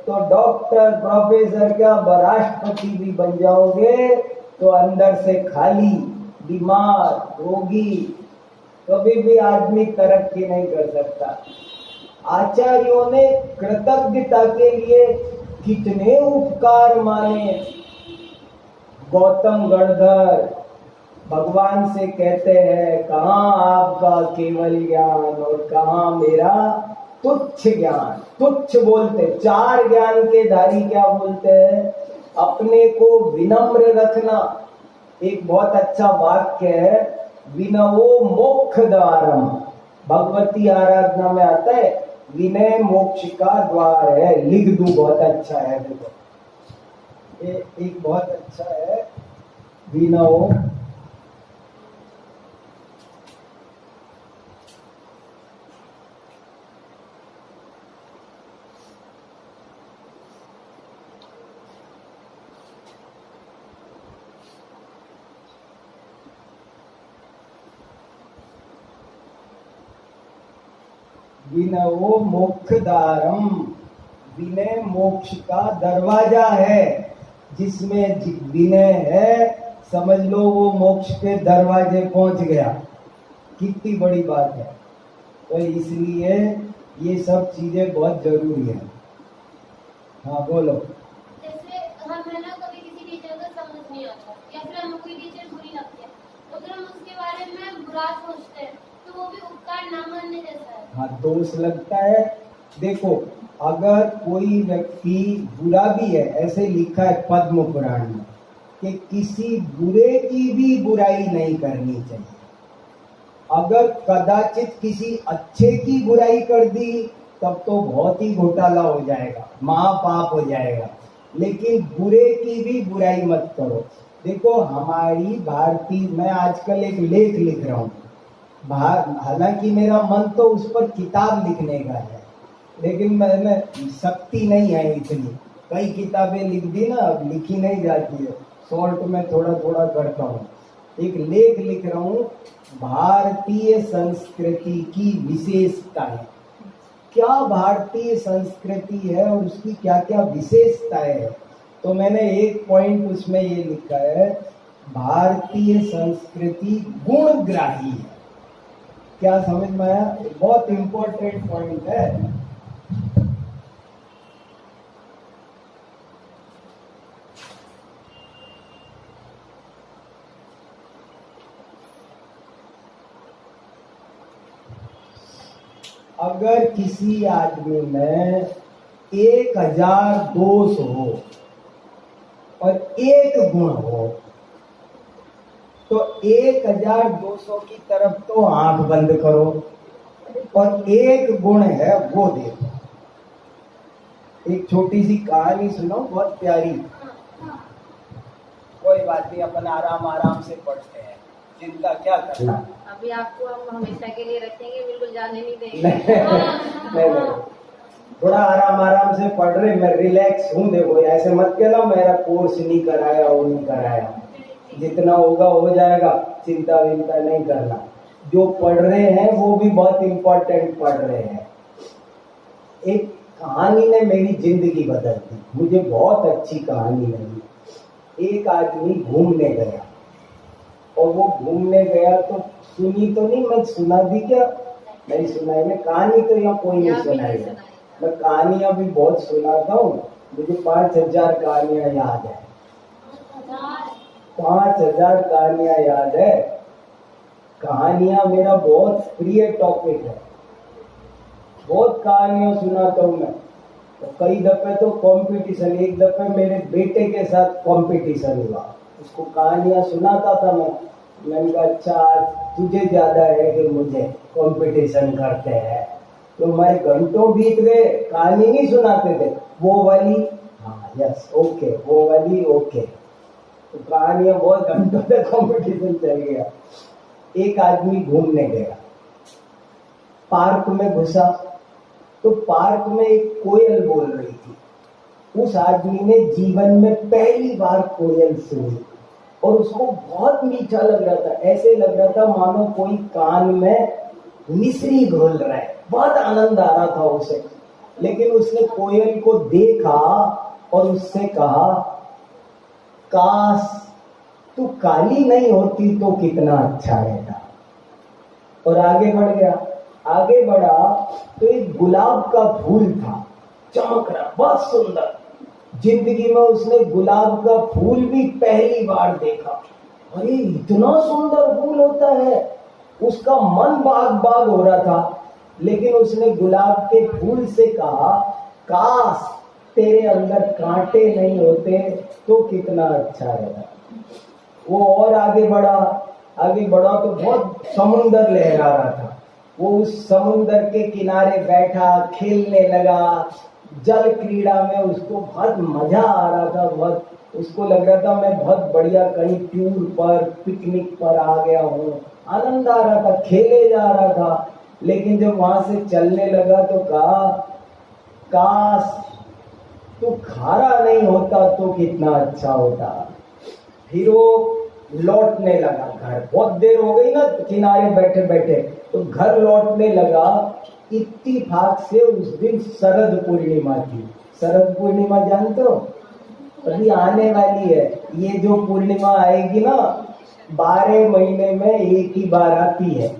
तो डॉक्टर, प्रोफेसर, क्या राष्ट्रपति भी बन जाओगे तो अंदर से खाली, बीमार, रोगी, कभी भी आदमी तरक्की नहीं कर सकता। आचार्यों ने कृतज्ञता के लिए कितने उपकार माने। गौतम गणधर भगवान से कहते हैं, कहाँ आपका केवल ज्ञान और कहाँ मेरा तुच्छ ज्ञान। तुच्छ बोलते, चार ज्ञान के धारी क्या बोलते हैं? अपने को विनम्र रखना। एक बहुत अच्छा वाक्य है, विनवो मोक्ष द्वारम। भगवती आराधना में आता है, विनय मोक्ष का द्वार है। लिख दूं, बहुत अच्छा है। देखो एक बहुत अच्छा है, विनवो विनवो मोक्षद्वारम। विनय मोक्ष का दरवाजा है। जिसमें विनय है, समझ लो वो मोक्ष के दरवाजे पहुंच गया। कितनी बड़ी बात है। तो इसलिए ये सब चीजें बहुत जरूरी है। हाँ बोलो। जैसे हमें ना कभी किसी टीचर को समझ नहीं आता, या फिर हमें कोई टीचर बुरी लगती है, तो अगर हम उसके बारे में बुरा सोचते हैं तो वो भी उपकार ना मानने जैसा है। हाँ, दोष लगता है। देखो, अगर कोई व्यक्ति बुरा भी है, ऐसे लिखा है पद्म पुराण में कि किसी बुरे की भी बुराई नहीं करनी चाहिए। अगर कदाचित किसी अच्छे की बुराई कर दी तब तो बहुत ही घोटाला हो जाएगा, महापाप हो जाएगा। लेकिन बुरे की भी बुराई मत करो। देखो, हमारी भारतीय, मैं आजकल एक लेख लिख रहा हूँ, हालांकि मेरा मन तो उस पर किताब लिखने का है, लेकिन मैंने शक्ति नहीं है इतनी। कई किताबें लिख दी ना, अब लिखी नहीं जाती है। शॉर्ट में थोड़ा थोड़ा करता हूँ। एक लेख लिख रहा हूँ, भारतीय संस्कृति की विशेषताएं। क्या भारतीय संस्कृति है और उसकी क्या क्या विशेषताएं है। तो मैंने एक पॉइंट उसमें ये लिखा है, भारतीय संस्कृति गुणग्राही है। क्या समझ में आया? बहुत इंपॉर्टेंट पॉइंट है। अगर किसी आदमी में 1000 दोष हो और एक गुण हो तो 1000 दोषों की तरफ तो आंख बंद करो और एक गुण है वो देखो। एक छोटी सी कहानी सुनो, बहुत प्यारी। कोई बात नहीं, अपन आराम आराम से पढ़ते हैं, चिंता क्या करना। अभी आपको हम हमेशा के लिए रखेंगे, बिल्कुल जाने नहीं देंगे। नहीं, थोड़ा आराम आराम से पढ़ रहे, मैं रिलैक्स हूँ। देखो, ऐसे मत कहना मेरा कोर्स नहीं कराया, वो नहीं कराया। जितना होगा हो जाएगा, चिंता विंता नहीं करना। जो पढ़ रहे हैं वो भी बहुत इंपॉर्टेंट पढ़ रहे हैं। एक कहानी ने मेरी जिंदगी बदल दी, मुझे बहुत अच्छी कहानी लगी। एक आदमी घूमने गया और वो घूमने गया तो सुनी तो नहीं, मैं सुना भी क्या नहीं सुनाई, मैं कहानी तो यहाँ कोई नहीं सुनाएगा। मैं कहानियां भी बहुत सुनाता हूँ, मुझे 5000 कहानियां याद है। 5000 कहानियां याद है। कहानियां मेरा बहुत प्रिय टॉपिक है, बहुत कहानियां सुनाता हूँ मैं। तो कई दफे तो कंपटीशन, एक दफे मेरे बेटे के साथ कंपटीशन हुआ, उसको कहानियां सुनाता था मैं। मैंने कहा अच्छा, आज तुझे ज्यादा है कि मुझे कंपटीशन करते हैं। तो मैं घंटों बीत गए, कहानी नहीं सुनाते थे, वो वाली हाँ यस ओके, वो वाली ओके। तो कहानियां बहुत घंटों तक कंपटीशन चल गया। एक आदमी घूमने गया, पार्क में घुसा तो पार्क में एक कोयल बोल रही थी। उस आदमी ने जीवन में पहली बार कोयल सुनी। और उसको बहुत मीठा लग रहा था, ऐसे लग रहा था मानो कोई कान में मिश्री घोल रहा है, बहुत आनंद आ रहा था उसे। लेकिन उसने कोयल को देखा और उससे कहा, काश तू काली नहीं होती तो कितना अच्छा रहता। और आगे बढ़ गया। आगे बढ़ा तो एक गुलाब का फूल था, चमक रहा, बहुत सुंदर। जिंदगी में उसने गुलाब का फूल भी पहली बार देखा। अरे इतना सुंदर फूल होता है, उसका मन बाग बाग हो रहा था। लेकिन उसने गुलाब के फूल से कहा, काश तेरे अंदर कांटे नहीं होते तो कितना अच्छा रहता। वो और आगे बढ़ा। आगे बढ़ा तो बहुत समुंदर लहरा रहा था। वो उस समुंदर के किनारे बैठा, खेलने लगा। जल क्रीड़ा में उसको बहुत मजा आ रहा था। बहुत उसको लग रहा था मैं बहुत बढ़िया कहीं टूर पर, पिकनिक पर आ गया हूँ। आनंद आ रहा था, खेले जा रहा था। लेकिन जब वहां से चलने लगा तो कहा, काश तू खारा नहीं होता तो कितना अच्छा होता। फिर वो लौटने लगा घर। बहुत देर हो गई ना किनारे बैठे बैठे, तो घर लौटने लगा। इत्तेफाक से उस दिन शरद पूर्णिमा थी। शरद पूर्णिमा जानते हो? अभी आने वाली है। ये जो पूर्णिमा आएगी ना, 12 महीने में एक ही बार आती है।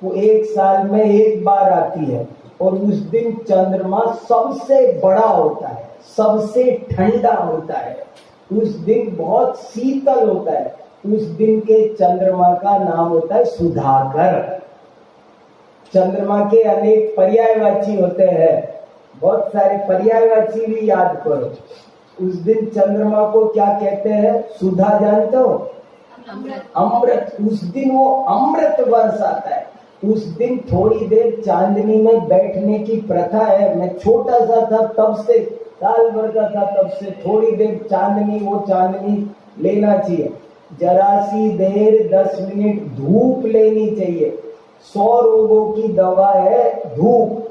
वो एक साल में एक बार आती है। और उस दिन चंद्रमा सबसे बड़ा होता है, सबसे ठंडा होता है। उस दिन बहुत शीतल होता है। उस दिन के चंद्रमा का नाम होता है सुधाकर। चंद्रमा के अनेक पर्यायवाची होते हैं, बहुत सारे पर्यायवाची भी याद करो। उस दिन चंद्रमा को क्या कहते हैं? सुधा जानते हो? अमृत। उस दिन वो अमृत बरसाता है। उस दिन थोड़ी देर चांदनी में बैठने की प्रथा है। मैं छोटा सा था तब से, साल भर का था तब से, थोड़ी देर चांदनी, वो चांदनी लेना चाहिए। जरा सी देर 10 मिनट धूप लेनी चाहिए। 100 रोगों की दवा है धूप।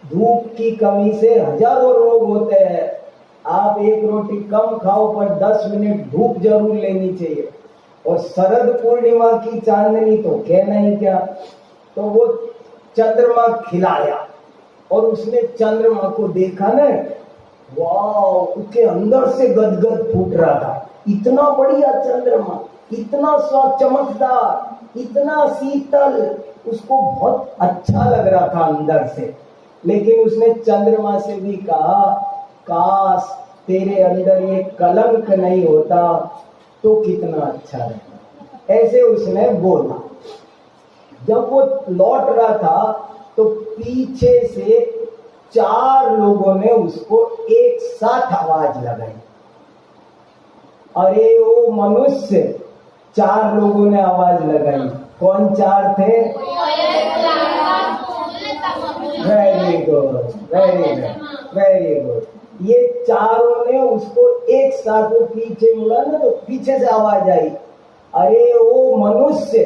धूप की कमी से हजारों रोग होते हैं। आप एक रोटी कम खाओ पर 10 मिनट धूप जरूर लेनी चाहिए। और शरद पूर्णिमा की चांदनी तो कहना ही क्या। तो वो चंद्रमा खिलाया और उसने चंद्रमा को देखा ना, वाह, उसके अंदर से गदगद फूट रहा था। इतना बढ़िया चंद्रमा, इतना चमकदार, इतना शीतल, उसको बहुत अच्छा लग रहा था अंदर से। लेकिन उसने चंद्रमा से भी कहा, काश तेरे अंदर ये कलंक नहीं होता तो कितना अच्छा रहता। ऐसे उसने बोला। जब वो लौट रहा था तो पीछे से 4 लोगों ने उसको एक साथ आवाज लगाई। अरे ओ मनुष्य, 4 लोगों ने आवाज लगाई। कौन 4 थे? Very good, very good, very good. ये चारों ने उसको एक साथ, वो पीछे मुड़ा ना तो पीछे से आवाज आई, अरे ओ मनुष्य,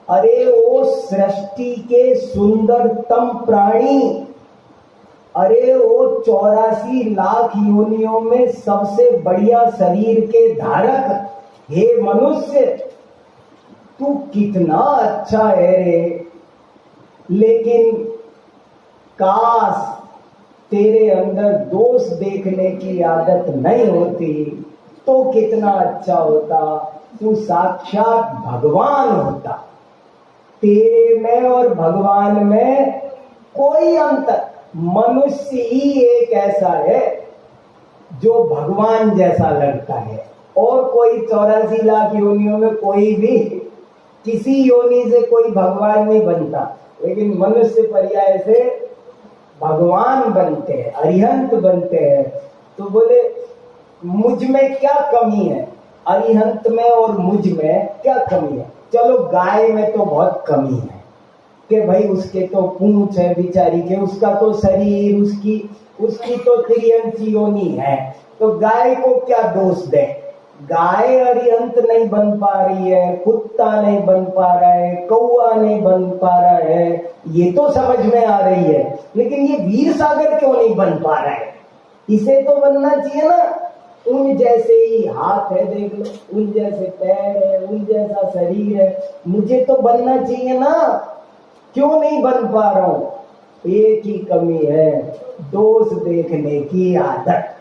अरे ओ सृष्टि के सुंदरतम प्राणी, अरे ओ 84 लाख योनियों में सबसे बढ़िया शरीर के धारक, हे मनुष्य, तू कितना अच्छा है रे। लेकिन काश तेरे अंदर दोष देखने की आदत नहीं होती तो कितना अच्छा होता। तू साक्षात भगवान होता। तेरे में और भगवान में कोई अंतर, मनुष्य ही एक ऐसा है जो भगवान जैसा लगता है। और कोई 84 लाख योनियों में कोई भी किसी योनि से कोई भगवान नहीं बनता, लेकिन मनुष्य पर्याय से भगवान बनते हैं, अरिहंत बनते हैं। तो बोले मुझ में क्या कमी है? अरिहंत में और मुझ में क्या कमी है? चलो गाय में तो बहुत कमी है कि भाई उसके तो पूंछ है बेचारी के, उसका तो शरीर, उसकी तो त्रियंची योनि है, तो गाय को क्या दोष दे। गाय अरिहंत नहीं बन पा रही है, कुत्ता नहीं बन पा रहा है, कौवा नहीं बन पा रहा है, ये तो समझ में आ रही है। लेकिन ये वीर सागर क्यों नहीं बन पा रहा है? इसे तो बनना चाहिए ना। उन जैसे ही हाथ है देख लो, उन जैसे पैर है, उन जैसा शरीर है, मुझे तो बनना चाहिए ना, क्यों नहीं बन पा रहा हूं? एक ही कमी है, दोष देखने की आदत।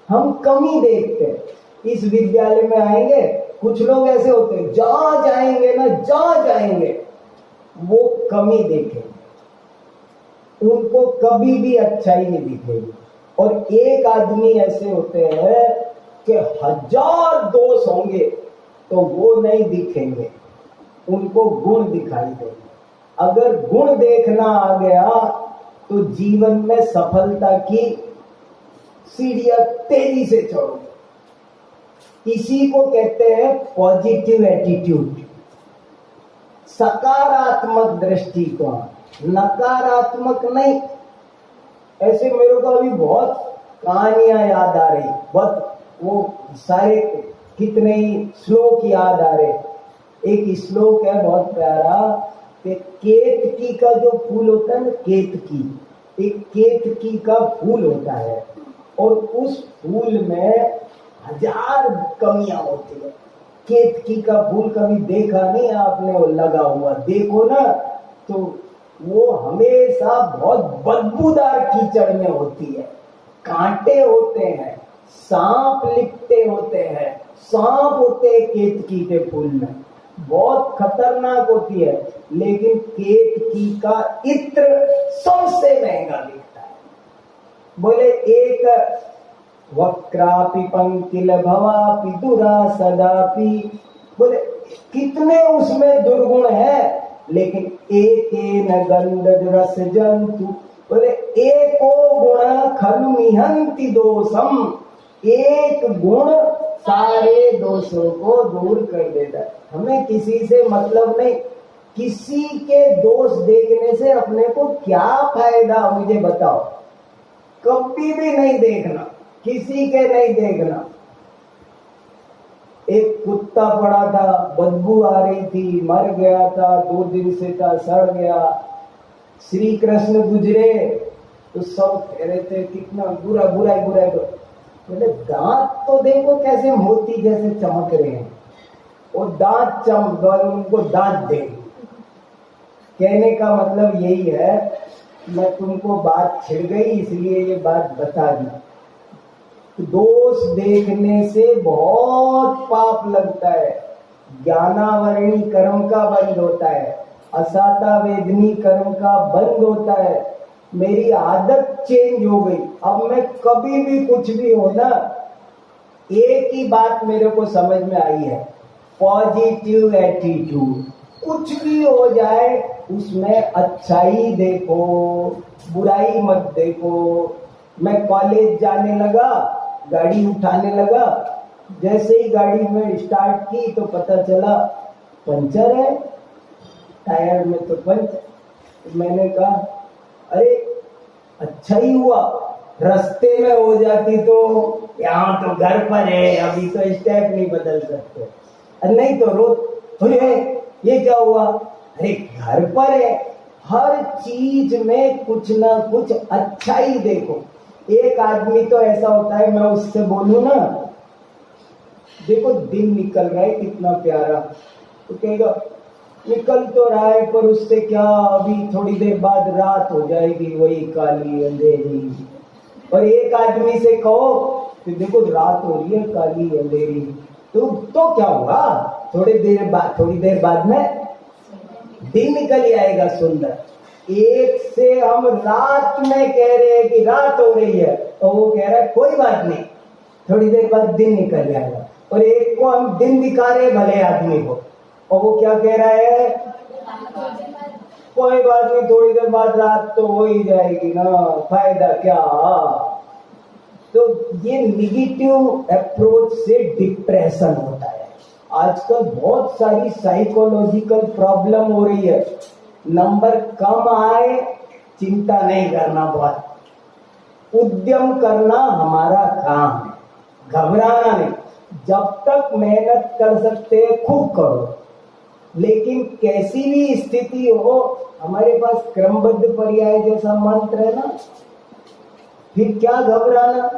हम कमी देखते हैं। इस विद्यालय में आएंगे, कुछ लोग ऐसे होते हैं, जहां जाएंगे ना, जहां जाएंगे वो कमी देखेंगे, उनको कभी भी अच्छाई नहीं दिखेगी। और एक आदमी ऐसे होते हैं कि 1000 दोष होंगे तो वो नहीं दिखेंगे, उनको गुण दिखाई देंगे। अगर गुण देखना आ गया तो जीवन में सफलता की सीढ़ियां तेजी से चढ़ोगे। इसी को कहते हैं पॉजिटिव एटीट्यूड, सकारात्मक दृष्टिकोण, नकारात्मक नहीं। ऐसे मेरे को अभी बहुत कहानियां याद आ रही, बहुत वो सारे कितने ही श्लोक याद आ रहे। एक श्लोक है बहुत प्यारा कि केतकी का जो फूल होता है ना, केतकी, एक केतकी का फूल होता है और उस फूल में 1000 कमियां होती है। केतकी का फूल कभी देखा नहीं आपने? वो लगा हुआ देखो ना तो वो हमेशा बहुत बदबूदार कीचड़ में होती है, कांटे होते हैं, सांप लिपटे होते हैं, सांप होते हैं केतकी के फूल में, बहुत खतरनाक होती है। लेकिन केतकी का इत्र सबसे महंगा बिकता है। बोले एक वक्रापि पंकिल भवापि दुरा सदापि, बोले कितने उसमें दुर्गुण है, लेकिन एकेन गंधज रस जंतु, बोले एको गुण खलु मिहंति दोषम, एक गुण सारे दोषों को दूर कर देता है। हमें किसी से मतलब नहीं, किसी के दोष देखने से अपने को क्या फायदा, मुझे बताओ? कभी भी नहीं देखना, किसी के नहीं देखना। एक कुत्ता पड़ा था, बदबू आ रही थी, मर गया था, 2 दिन से था, सड़ गया। श्री कृष्ण गुजरे तो सब कह रहे थे कितना बुरा, बुराई बुराई। बोले दांत तो देखो कैसे मोती जैसे चमक रहे हैं, और दांत चमक, उनको दांत दे। कहने का मतलब यही है, मैं तुमको बात छिड़ गई इसलिए ये बात बता दी। दोष देखने से बहुत पाप लगता है। ज्ञानावरणी कर्म का बंद होता है, असाता वेदनी कर्म का बंद होता है। मेरी आदत चेंज हो गई। अब मैं कभी भी कुछ भी हो ना, एक ही बात मेरे को समझ में आई है, पॉजिटिव एटीट्यूड। कुछ भी हो जाए उसमें अच्छाई देखो, बुराई मत देखो। मैं कॉलेज जाने लगा, गाड़ी उठाने लगा, जैसे ही गाड़ी में स्टार्ट की तो पता चला पंचर है, टायर में तो पंचर। मैंने कहा अरे अच्छा ही हुआ, रास्ते में हो जाती तो, यहाँ तो घर पर है, अभी तो स्टेप नहीं बदल सकते, नहीं तो रोज अरे ये क्या हुआ, अरे घर पर है। हर चीज में कुछ ना कुछ अच्छा ही देखो। एक आदमी तो ऐसा होता है, मैं उससे बोलूं ना, देखो दिन निकल रहा है कितना प्यारा, तो कहेगा निकल तो रहा है पर उससे क्या, अभी थोड़ी देर बाद रात हो जाएगी, वही काली अंधेरी। और एक आदमी से कहो कि देखो रात हो रही है, काली अंधेरी, तो क्या हुआ, थोड़ी देर बाद में दिन निकल आएगा सुंदर। एक से हम रात में कह रहे हैं कि रात हो रही है, तो वो कह रहा है कोई बात नहीं, थोड़ी देर बाद दिन निकल जाएगा। और एक को हम दिन दिखा रहे हैं भले आदमी को, और वो क्या कह रहा है, कोई बात नहीं, थोड़ी देर बाद रात तो हो ही जाएगी ना, फायदा क्या। तो ये निगेटिव अप्रोच से डिप्रेशन होता है। आजकल बहुत सारी साइकोलॉजिकल प्रॉब्लम हो रही है। नंबर कम आए चिंता नहीं करना, बहुत उद्यम करना हमारा काम है, घबराना नहीं। जब तक मेहनत कर सकते हैं खूब करो, लेकिन कैसी भी स्थिति हो, हमारे पास क्रमबद्ध पर्याय जैसा मंत्र है ना, फिर क्या घबराना।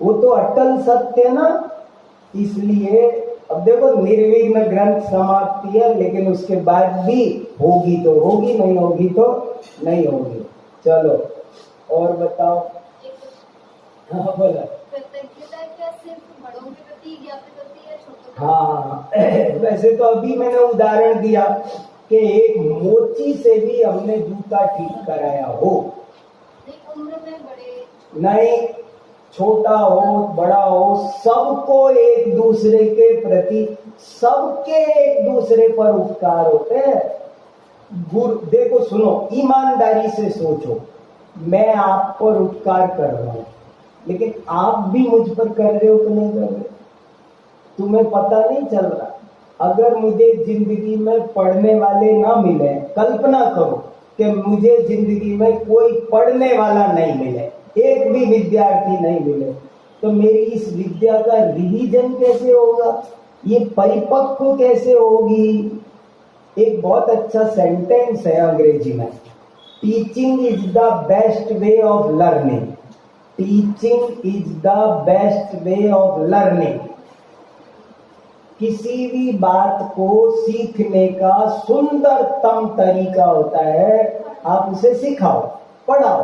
वो तो अटल सत्य ना। इसलिए अब देखो निर्विघ्न ग्रंथ समाप्ति है, लेकिन उसके बाद भी होगी तो होगी, नहीं होगी तो नहीं होगी। चलो और बताओ। हाँ बोला। कृतज्ञता क्या सिर्फ बड़ों के प्रति ज्ञापित होती है, छोटों के हाँ वैसे तो अभी मैंने उदाहरण दिया कि एक मोची से भी हमने जूता ठीक कराया हो। प्रति? उम्र में बड़े नहीं, छोटा हो बड़ा हो, सबको एक दूसरे के प्रति, सबके एक दूसरे पर उपकार होते हैं। गुरु देखो सुनो, ईमानदारी से सोचो, मैं आप पर उपकार कर रहा हूं, लेकिन आप भी मुझ पर कर रहे हो कि नहीं कर रहे? तुम्हें पता नहीं चल रहा। अगर मुझे जिंदगी में पढ़ने वाले ना मिले, कल्पना करो कि मुझे जिंदगी में कोई पढ़ने वाला नहीं मिले, एक भी विद्यार्थी नहीं मिले, तो मेरी इस विद्या का रिवीजन कैसे होगा, ये परिपक्व कैसे होगी? एक बहुत अच्छा सेंटेंस है अंग्रेजी में, teaching is the best way of learning. Teaching is the best way of learning. किसी भी बात को सीखने का सुंदरतम तरीका होता है आप उसे सिखाओ, पढ़ाओ।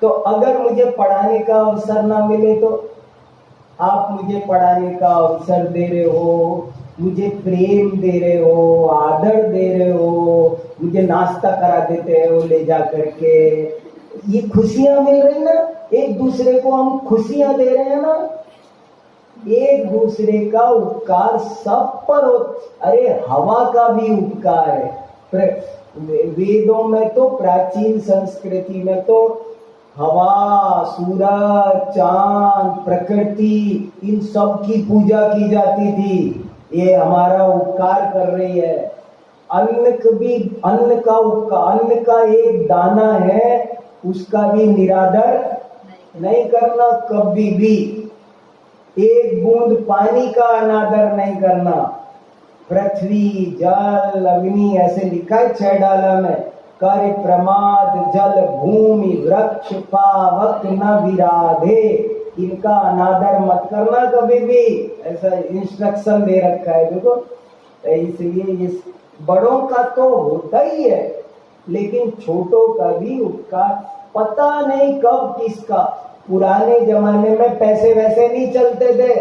तो अगर मुझे पढ़ाने का अवसर ना मिले तो आप मुझे पढ़ाने का अवसर दे रहे हो, मुझे प्रेम दे रहे हो, आदर दे रहे हो, मुझे नाश्ता करा देते हो ले जा करके, ये खुशियां मिल रही ना, एक दूसरे को हम खुशियां दे रहे हैं ना, एक दूसरे का उपकार सब पर हो। अरे हवा का भी उपकार है। वेदों में तो, प्राचीन संस्कृति में तो हवा, सूरज, चांद, प्रकृति, इन सब की पूजा की जाती थी। ये हमारा उपकार कर रही है। अन्न का उपकार, अन्न का एक दाना है, उसका भी निरादर नहीं करना कभी भी। एक बूंद पानी का अनादर नहीं करना। पृथ्वी, जल, अग्नि, ऐसे लिखा है 6 डाला में, कार्य प्रमाद जल भूमि वृक्ष पावक न विराधे, इनका अनादर मत करना कभी भी, ऐसा इंस्ट्रक्शन दे रखा है देखो। इसलिए इस बड़ों का तो होता ही है, लेकिन छोटों का भी उपकार पता नहीं कब किसका। पुराने जमाने में पैसे वैसे नहीं चलते थे,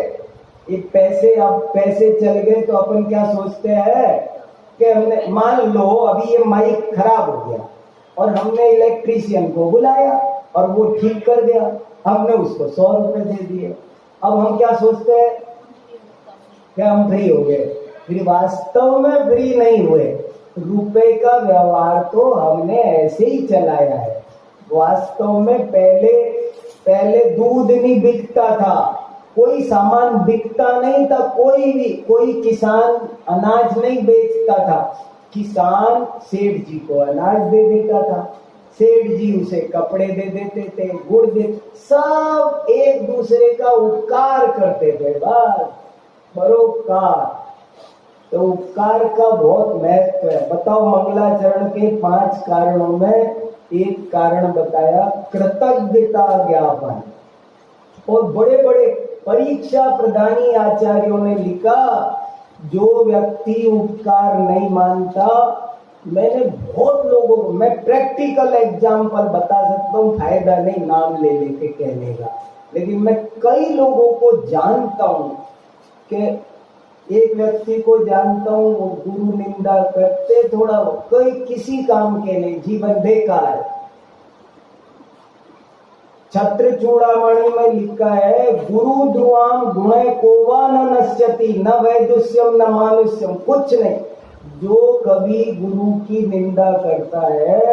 ये पैसे, अब पैसे चल गए तो अपन क्या सोचते हैं कि हमने, मान लो अभी ये माइक खराब हो गया और हमने इलेक्ट्रीशियन को बुलाया और वो ठीक कर दिया, हमने उसको 100 रुपए दे दिए। अब हम क्या सोचते हैं कि हम फ्री हो गए, फिर वास्तव में फ्री नहीं हुए। रुपए का व्यवहार तो हमने ऐसे ही चलाया है। वास्तव में पहले दूध नहीं बिकता था, कोई सामान बिकता नहीं था, कोई किसान अनाज नहीं बेचता था। किसान सेठ जी को अनाज दे देता था, सेठ जी उसे कपड़े दे देते थे, गुड़ दे, सब एक दूसरे का उपकार करते थे। बस परोपकार, तो उपकार का बहुत महत्व है। बताओ, मंगलाचरण के 5 कारणों में एक कारण बताया कृतज्ञता ज्ञापन। और बड़े बड़े परीक्षा प्रदानी आचार्यों ने लिखा, जो व्यक्ति उपकार नहीं मानता, मैंने बहुत लोगों को, मैं प्रैक्टिकल एग्जाम्पल बता सकता हूँ, फायदा नहीं नाम ले लेके कहने का, लेकिन मैं कई लोगों को जानता हूँ कि एक व्यक्ति को जानता हूँ, वो गुरु निंदा करते, थोड़ा कोई किसी काम के नहीं, जीवन बेकार। छत्र चूड़ामणि में लिखा है, गुरु ध्रुवाम गुणे कोवा न नश्यति, न वैदुष्यम न मानुष्यम, कुछ नहीं। जो कभी गुरु की निंदा करता है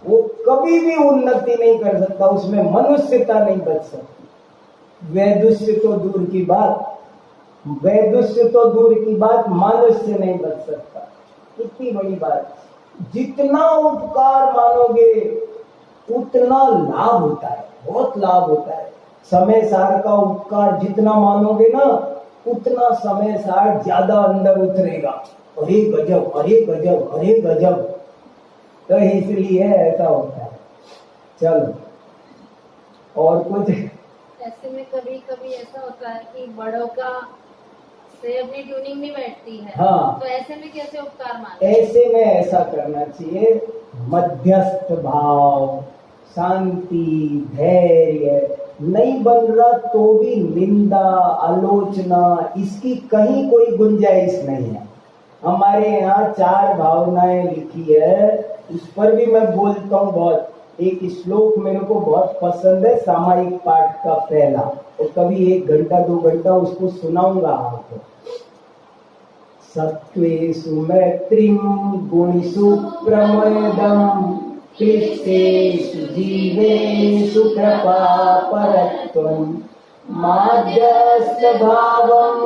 वो कभी भी उन्नति नहीं कर सकता, उसमें मनुष्यता नहीं बच सकती। वैदुष्य तो दूर की बात, मनुष्य नहीं बच सकता। इतनी बड़ी बात। जितना उपकार मानोगे उतना लाभ होता है, बहुत लाभ होता है। समय सार का उपकार जितना मानोगे ना, उतना समय सार ज्यादा अंदर उतरेगा। अरे गजब, अरे गजब, अरे गजब। तो इसलिए ऐसा होता है। चलो और कुछ। ऐसे में कभी कभी ऐसा होता है कि बड़ों का से अपनी ट्यूनिंग नहीं बैठती है। हाँ। तो ऐसे में कैसे उपकार माने? ऐसे में ऐसा करना चाहिए, मध्यस्थ भाव, शांति, धैर्य। नहीं बन रहा तो भी निंदा, आलोचना, इसकी कहीं कोई गुंजाइश नहीं है। हमारे यहाँ 4 भावनाएं लिखी है, उस पर भी मैं बोलता हूँ बहुत। एक श्लोक मेरे को बहुत पसंद है, सामायिक पाठ का पहला, और कभी 1 घंटा 2 घंटा उसको सुनाऊंगा आपको। सत्त्वेषु मैत्रीं गुणेषु प्रमोदम् क्लिष्टेषु जीवेषु कृपापरत्वम् माध्यस्थभावम्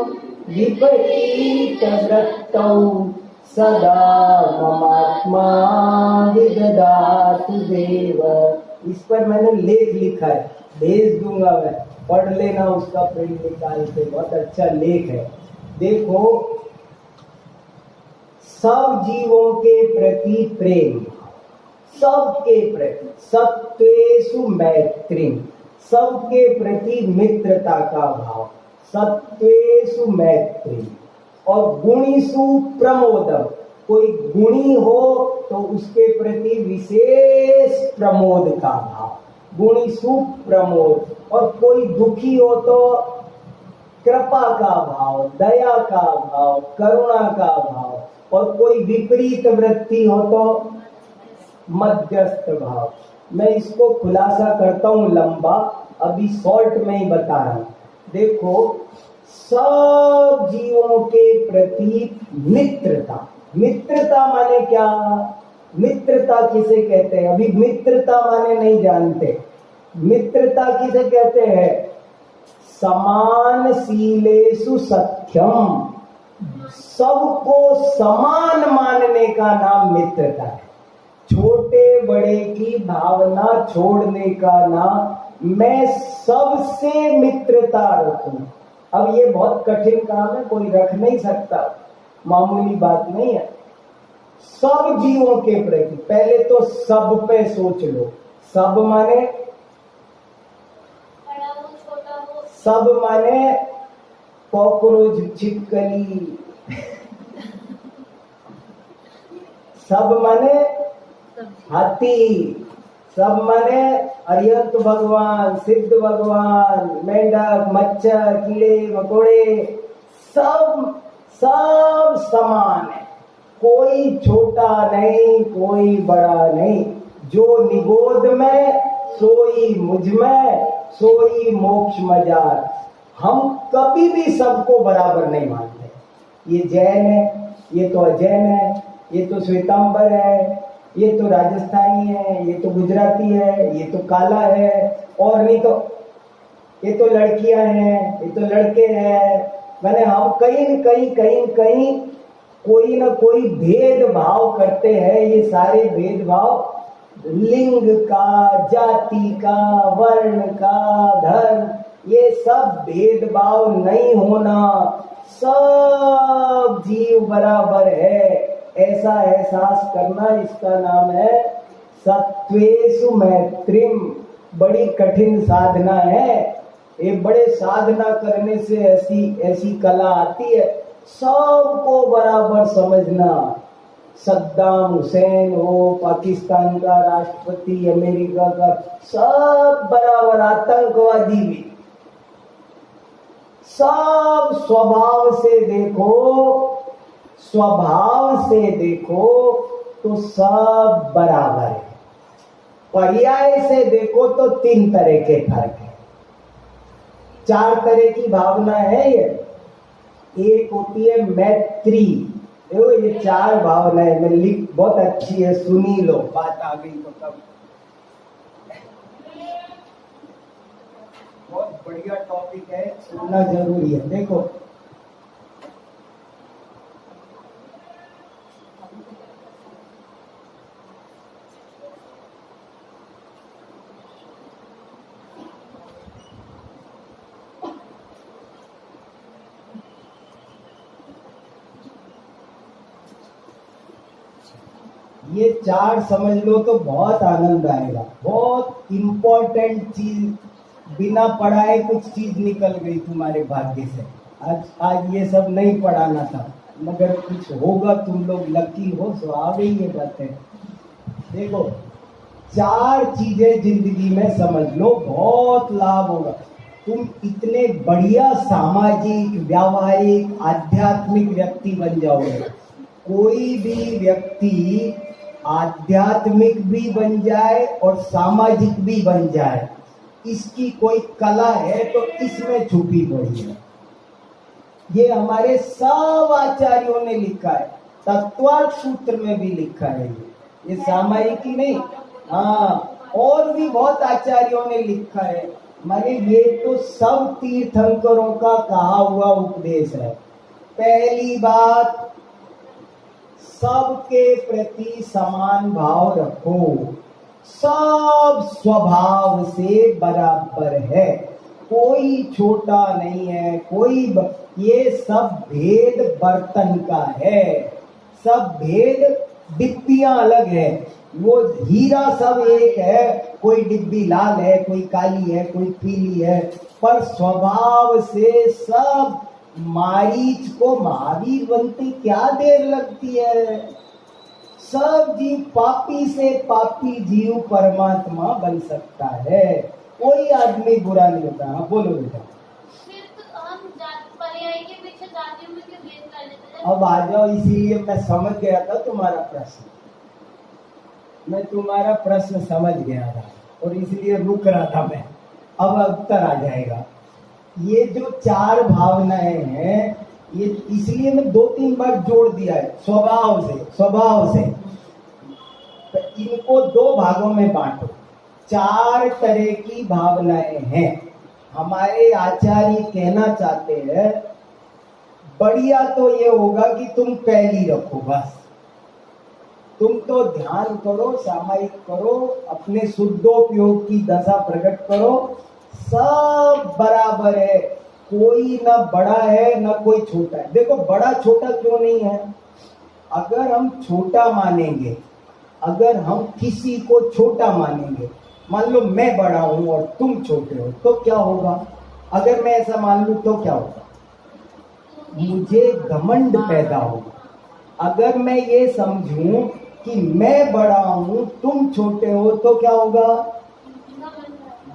विपरीतवृत्तौ सदा ममात्मा विदधातु देव। इस पर मैंने लेख लिखा है, भेज दूंगा मैं, पढ़ लेना उसका प्रिंट निकाल के, बहुत अच्छा लेख है। देखो, सब जीवों के प्रति प्रेम, सबके प्रति, सत्त्वेषु मैत्री, सबके प्रति मित्रता का भाव, सत्त्वेषु मैत्री। और गुणीषु प्रमोदम, कोई गुणी हो तो उसके प्रति विशेष प्रमोद का भाव, गुणीषु प्रमोद। और कोई दुखी हो तो कृपा का भाव, दया का भाव, करुणा का भाव। और कोई विपरीत वृत्ति हो तो मध्यस्थ भाव। मैं इसको खुलासा करता हूं लंबा, अभी शॉर्ट में ही बता रहा हूं। देखो, सब जीवों के प्रति मित्रता, मित्रता माने क्या, मित्रता किसे कहते हैं? अभी मित्रता माने नहीं जानते। मित्रता किसे कहते हैं? समानशीलेषु सख्यम, सबको समान मानने का नाम मित्रता है। छोटे बड़े की भावना छोड़ने का नाम, मैं सबसे मित्रता रखूं। अब ये बहुत कठिन काम है, कोई रख नहीं सकता, मामूली बात नहीं है। सब जीवों के प्रति, पहले तो सब पे सोच लो। सब माने बड़ा हो छोटा हो, सब माने कॉकरोच, छिपकली। सब माने हाथी, सब माने अरिहंत भगवान, सिद्ध भगवान, मेंढक, मच्छर, कीड़े मकोड़े, सब सब समान है। कोई छोटा नहीं, कोई बड़ा नहीं। जो निगोद में सोई मुझ में, सोई मोक्ष मजार। हम कभी भी सबको बराबर नहीं मानते। ये जैन है, ये तो अजैन है, ये तो श्वेतांबर है, ये तो राजस्थानी है, ये तो गुजराती है, ये तो काला है, और नहीं तो ये तो लड़कियां हैं, ये तो लड़के हैं। मैंने हम कहीं कहीं कहीं कहीं कोई ना कोई भेदभाव करते हैं। ये सारे भेदभाव लिंग का, जाति का, वर्ण का, धर्म, ये सब भेदभाव नहीं होना। सब जीव बराबर है, ऐसा एहसास करना, इसका नाम है सत्त्वेषु मैत्रीम। बड़ी कठिन साधना है, ये बड़े साधना करने से ऐसी कला आती है, सबको बराबर समझना। सद्दाम हुसैन हो, पाकिस्तान का राष्ट्रपति, अमेरिका का, सब बराबर, आतंकवादी भी, सब स्वभाव से देखो, स्वभाव से देखो तो सब बराबर है। पर्याय से देखो तो 3 तरह के फर्क है। 4 तरह की भावना है ये। एक होती है मैत्री। देखो, ये 4 भावनाएं मैं लिख, बहुत अच्छी है, सुनी लो, बात आ गई तो कब। बहुत बढ़िया टॉपिक है, सुनना जरूरी है। देखो, ये 4 समझ लो तो बहुत आनंद आएगा। बहुत इम्पोर्टेंट चीज बिना पढ़ाए कुछ चीज निकल गई तुम्हारे भाग्य से। आज ये सब नहीं पढ़ाना था, मगर कुछ होगा, तुम लोग लकी हो, सो आ गई ये बातें। देखो 4 चीजें जिंदगी में समझ लो, बहुत लाभ होगा। तुम इतने बढ़िया सामाजिक, व्यावहारिक, आध्यात्मिक व्यक्ति बन जाओगे। कोई भी व्यक्ति आध्यात्मिक भी बन जाए और सामाजिक भी बन जाए, इसकी कोई कला है तो इसमें छुपी पड़ी है। ये हमारे सब आचार्यों ने लिखा है, तत्वार्थ सूत्र में भी लिखा है। ये सामायिक ही नहीं, हाँ, और भी बहुत आचार्यों ने लिखा है। माने ये तो सब तीर्थंकरों का कहा हुआ उपदेश है। पहली बात, सबके प्रति समान भाव रखो। सब स्वभाव से बराबर है, कोई छोटा नहीं है, ये सब भेद बर्तन का है, सब भेद डिब्बियां अलग है। वो हीरा सब एक है, कोई डिब्बी लाल है, कोई काली है, कोई पीली है, पर स्वभाव से सब। मारीच को महावीर बनते क्या देर लगती है। सब जीव, पापी से पापी जीव परमात्मा बन सकता है, कोई आदमी बुरा नहीं होता। हाँ बोलो बेटा। सिर्फ हम पर्याय के पीछे जातियों में क्यों भेद कर लेते हैं? अब आ जाओ, इसीलिए मैं समझ गया था तुम्हारा प्रश्न, मैं तुम्हारा प्रश्न समझ गया था और इसलिए रुक रहा था मैं। अब उत्तर आ जाएगा। ये जो 4 भावनाएं हैं, ये इसलिए मैं 2-3 बार जोड़ दिया है, स्वभाव से। तो इनको 2 भागों में बांटो। 4 तरह की भावनाएं हैं। हमारे आचार्य कहना चाहते हैं, बढ़िया तो ये होगा कि तुम पहली रखो, बस तुम तो ध्यान करो, सामायिक करो, अपने शुद्धोपयोग की दशा प्रकट करो। सब बराबर है, कोई ना बड़ा है ना कोई छोटा है। देखो बड़ा छोटा क्यों नहीं है, अगर हम छोटा मानेंगे, अगर हम किसी को छोटा मानेंगे, मान लो मैं बड़ा हूं और तुम छोटे हो, तो क्या होगा? अगर मैं ऐसा मान लूं तो क्या होगा? मुझे घमंड पैदा होगा। अगर मैं ये समझूं कि मैं बड़ा हूं तुम छोटे हो, तो क्या होगा?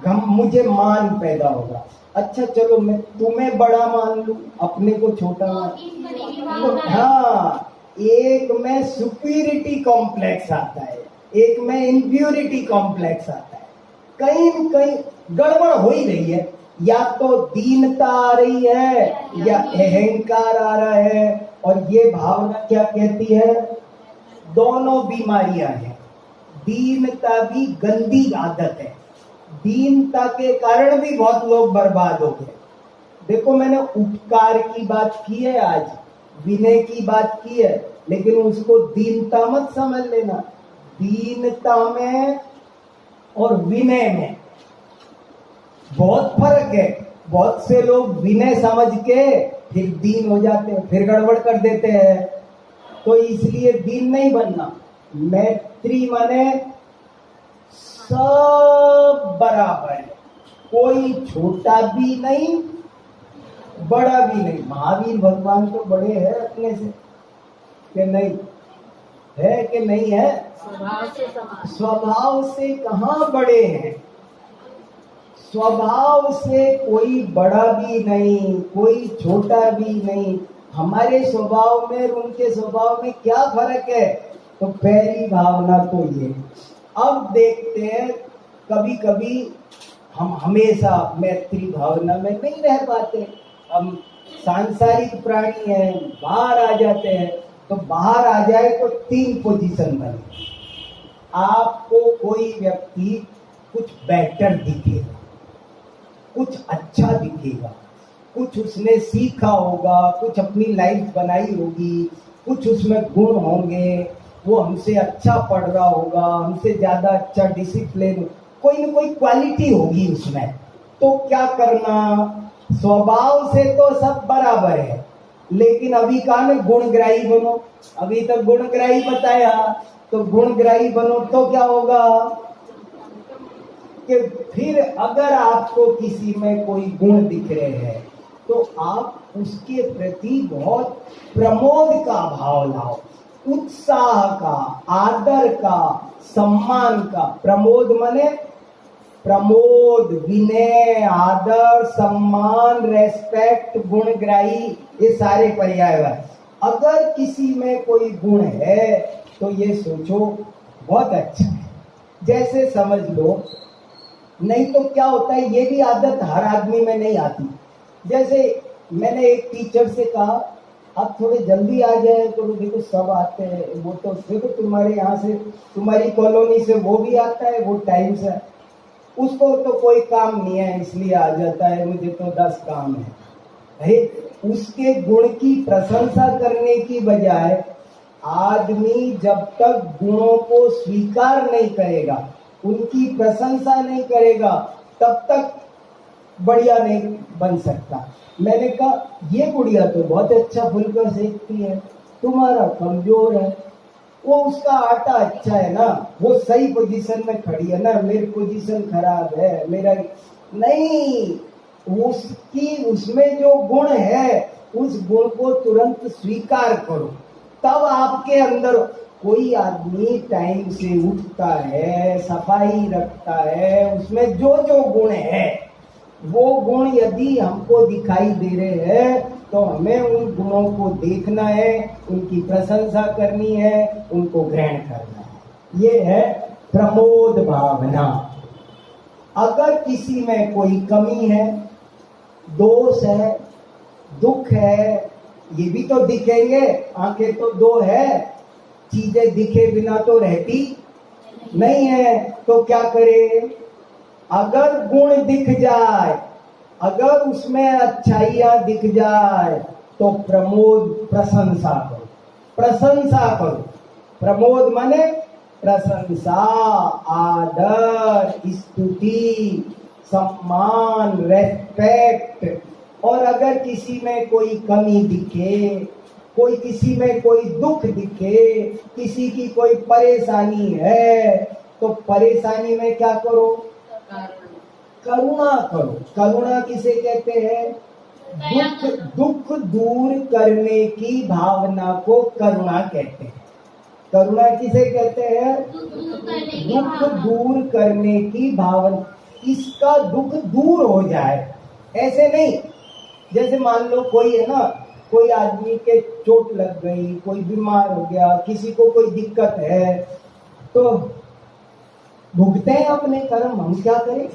मुझे मान पैदा होगा। अच्छा चलो मैं तुम्हें बड़ा मान लूं, अपने को छोटा मान, तो हाँ, एक में सुपीरियरिटी कॉम्प्लेक्स आता है, एक में इंफ्यूरिटी कॉम्प्लेक्स आता है। कहीं कहीं गड़बड़ हो ही रही है, या तो दीनता आ रही है या अहंकार आ रहा है। और ये भावना क्या कहती है? दोनों बीमारियां हैं। दीनता भी गंदी आदत है, दीनता के कारण भी बहुत लोग बर्बाद हो गए। देखो मैंने उपकार की बात की है, आज विनय की बात की है, लेकिन उसको दीनता मत समझ लेना। दीनता में और विनय में बहुत फर्क है। बहुत से लोग विनय समझ के फिर दीन हो जाते हैं, फिर गड़बड़ कर देते हैं। तो इसलिए दीन नहीं बनना। मैत्री माने सब बराबर है, कोई छोटा भी नहीं बड़ा भी नहीं। महावीर भगवान तो बड़े हैं अपने से कि नहीं है, कि नहीं है? स्वभाव से कहाँ बड़े हैं? स्वभाव से कोई बड़ा भी नहीं, कोई छोटा भी नहीं। हमारे स्वभाव में और उनके स्वभाव में क्या फर्क है? तो पहली भावना तो ये। अब देखते हैं, कभी कभी हम हमेशा मैत्री भावना में नहीं रह पाते, हम सांसारिक प्राणी हैं, बाहर आ जाते हैं। तो बाहर आ जाए तो 3 पोजीशन बने। आपको कोई व्यक्ति कुछ बेटर दिखेगा, कुछ अच्छा दिखेगा, कुछ उसने सीखा होगा, कुछ अपनी लाइफ बनाई होगी, कुछ उसमें गुण होंगे, वो हमसे अच्छा पढ़ रहा होगा, हमसे ज्यादा अच्छा डिसिप्लिन, कोई न कोई क्वालिटी होगी उसमें। तो क्या करना? स्वभाव से तो सब बराबर है, लेकिन अभी कहा ना गुणग्राही बनो। अभी तक गुणग्राही बताया, तो गुणग्राही बनो तो क्या होगा? कि फिर अगर आपको किसी में कोई गुण दिख रहे हैं तो आप उसके प्रति बहुत प्रमोद का भाव लाओ, उत्साह का, आदर का, सम्मान का। प्रमोद माने प्रमोद, विनय, आदर, सम्मान, रेस्पेक्ट, गुणग्राही, ये सारे पर्यायवाची। अगर किसी में कोई गुण है तो ये सोचो बहुत अच्छा है, जैसे समझ लो। नहीं तो क्या होता है, ये भी आदत हर आदमी में नहीं आती। जैसे मैंने एक टीचर से कहा आप थोड़े जल्दी आ जाए तो देखो सब आते हैं, वो तो देखो तुम्हारे यहाँ से, तुम्हारी कॉलोनी से वो भी आता है, वो टाइम से, उसको तो कोई काम नहीं है इसलिए आ जाता है, मुझे तो 10 काम है। अरे उसके गुण की प्रशंसा करने की बजाय आदमी जब तक गुणों को स्वीकार नहीं करेगा, उनकी प्रशंसा नहीं करेगा, तब तक बढ़िया नहीं बन सकता। मैंने कहा ये गुड़िया तो बहुत अच्छा फुलका सेकती है, तुम्हारा कमजोर है। वो उसका आटा अच्छा है ना, वो सही पोजीशन में खड़ी है ना, मेरी पोजीशन खराब है, मेरा नहीं। उसकी उसमें जो गुण है उस गुण को तुरंत स्वीकार करो, तब आपके अंदर। कोई आदमी टाइम से उठता है, सफाई रखता है, उसमें जो जो गुण है वो गुण यदि हमको दिखाई दे रहे हैं तो हमें उन गुणों को देखना है, उनकी प्रशंसा करनी है, उनको ग्रहण करना है। ये है प्रमोद भावना। अगर किसी में कोई कमी है, दोष है, दुख है, ये भी तो दिखेंगे। आंखें तो 2 है, चीजें दिखे बिना तो रहती नहीं है। तो क्या करें? अगर गुण दिख जाए, अगर उसमें अच्छाइयां दिख जाए तो प्रमोद, प्रशंसा करो, प्रशंसा करो। प्रमोद माने प्रशंसा, आदर, स्तुति, सम्मान, रेस्पेक्ट। और अगर किसी में कोई कमी दिखे, कोई किसी में कोई दुख दिखे, किसी की कोई परेशानी है, तो परेशानी में क्या करो? करुणा करो। करुणा किसे कहते हैं? दुख दूर करने की भावना को करुणा कहते हैं। करुणा किसे कहते हैं? दुख दूर करने की भावना। इसका दुख दूर हो जाए, ऐसे नहीं। जैसे मान लो कोई है ना, कोई आदमी के चोट लग गई, कोई बीमार हो गया, किसी को कोई दिक्कत है, तो भुगते हैं अपने कर्म, हम क्या करें?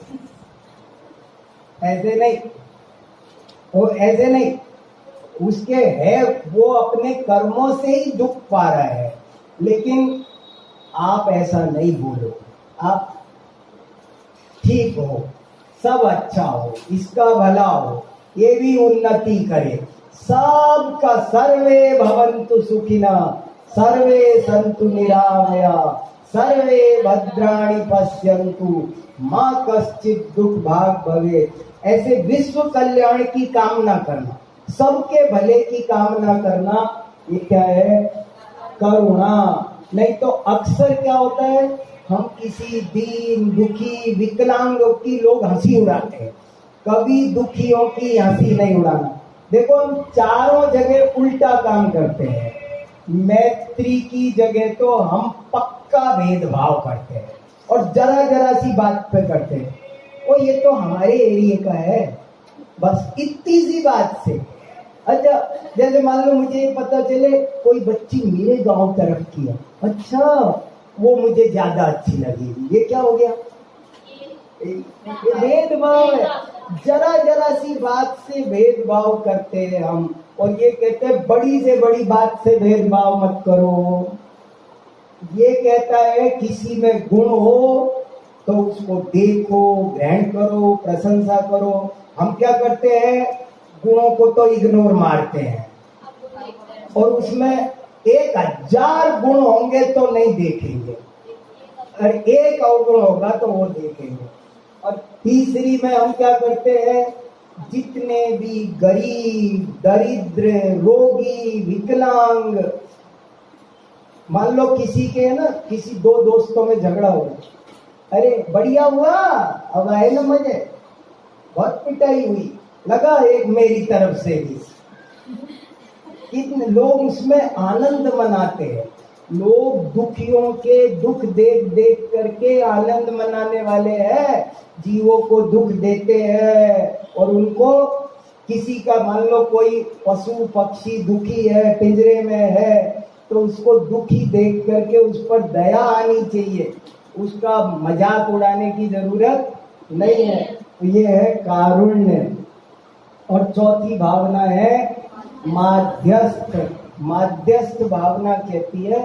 ऐसे नहीं, वो ऐसे नहीं। उसके है, वो अपने कर्मों से ही दुख पा रहा है। लेकिन आप ऐसा नहीं बोलो, आप ठीक हो, सब अच्छा हो, इसका भला हो, ये भी उन्नति करे, सबका। सर्वे भवन्तु सुखिनः, सर्वे सन्तु निरामया, सर्वे भद्राणि पश्यन्तु, मां कश्चित् दुख भाग भवेत्। ऐसे विश्व कल्याण की कामना करना, सबके भले की कामना करना, ये क्या है? करुणा। नहीं तो अक्सर क्या होता है, हम किसी दीन, दुखी, विकलांग की लोग हंसी उड़ाते हैं, कभी दुखियों की हंसी नहीं उड़ाना। देखो हम चारों जगह उल्टा काम करते हैं। मैत्री की जगह तो हम पक्का भेदभाव करते हैं और जरा जरा सी बात पे करते हैं। वो ये तो हमारे एरिया का है, बस इतनी सी बात से। अच्छा, जैसे मान लो मुझे पता चले कोई बच्ची मेरे गांव तरफ की है, अच्छा वो मुझे ज्यादा अच्छी लगी, ये क्या हो गया? ये भेदभाव है। जरा जरा सी बात से भेदभाव करते हैं हम, और ये कहते हैं बड़ी से बड़ी बात से भेदभाव मत करो। ये कहता है किसी में गुण हो तो उसको देखो, ग्रहण करो, प्रशंसा करो। हम क्या करते हैं? गुणों को तो इग्नोर मारते हैं, और उसमें 1000 गुण होंगे तो नहीं देखेंगे, और एक अवगुण होगा तो वो देखेंगे। और तीसरी में हम क्या करते हैं? जितने भी गरीब, दरिद्र, रोगी, विकलांग, मान लो किसी के ना, किसी 2 दोस्तों में झगड़ा हो, अरे बढ़िया हुआ, अब आए ना मजे। बहुत पिटाई हुई, लगा एक मेरी तरफ से भी। कितने लोग उसमें आनंद मनाते हैं। लोग दुखियों के दुख देख देख करके आनंद मनाने वाले हैं। जीवों को दुख देते हैं और उनको किसी का, मान लो कोई पशु पक्षी दुखी है, पिंजरे में है, तो उसको दुखी देख करके उस पर दया आनी चाहिए, उसका मजाक उड़ाने की जरूरत नहीं है। तो ये है कारुण्य। और चौथी भावना है माध्यस्थ। माध्यस्थ भावना कहती है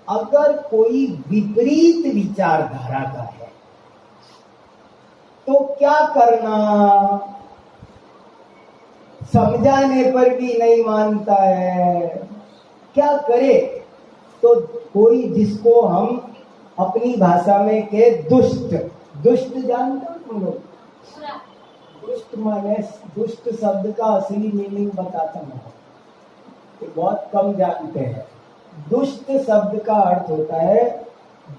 अगर कोई विपरीत विचारधारा का है तो क्या करना, समझाने पर भी नहीं मानता है, क्या करे। तो कोई जिसको हम अपनी भाषा में कहे दुष्ट, दुष्ट जानते हो तुम लोग? दुष्ट माने, दुष्ट शब्द का असली मीनिंग बताता हूँ, तो बहुत कम जानते हैं। दुष्ट शब्द का अर्थ होता है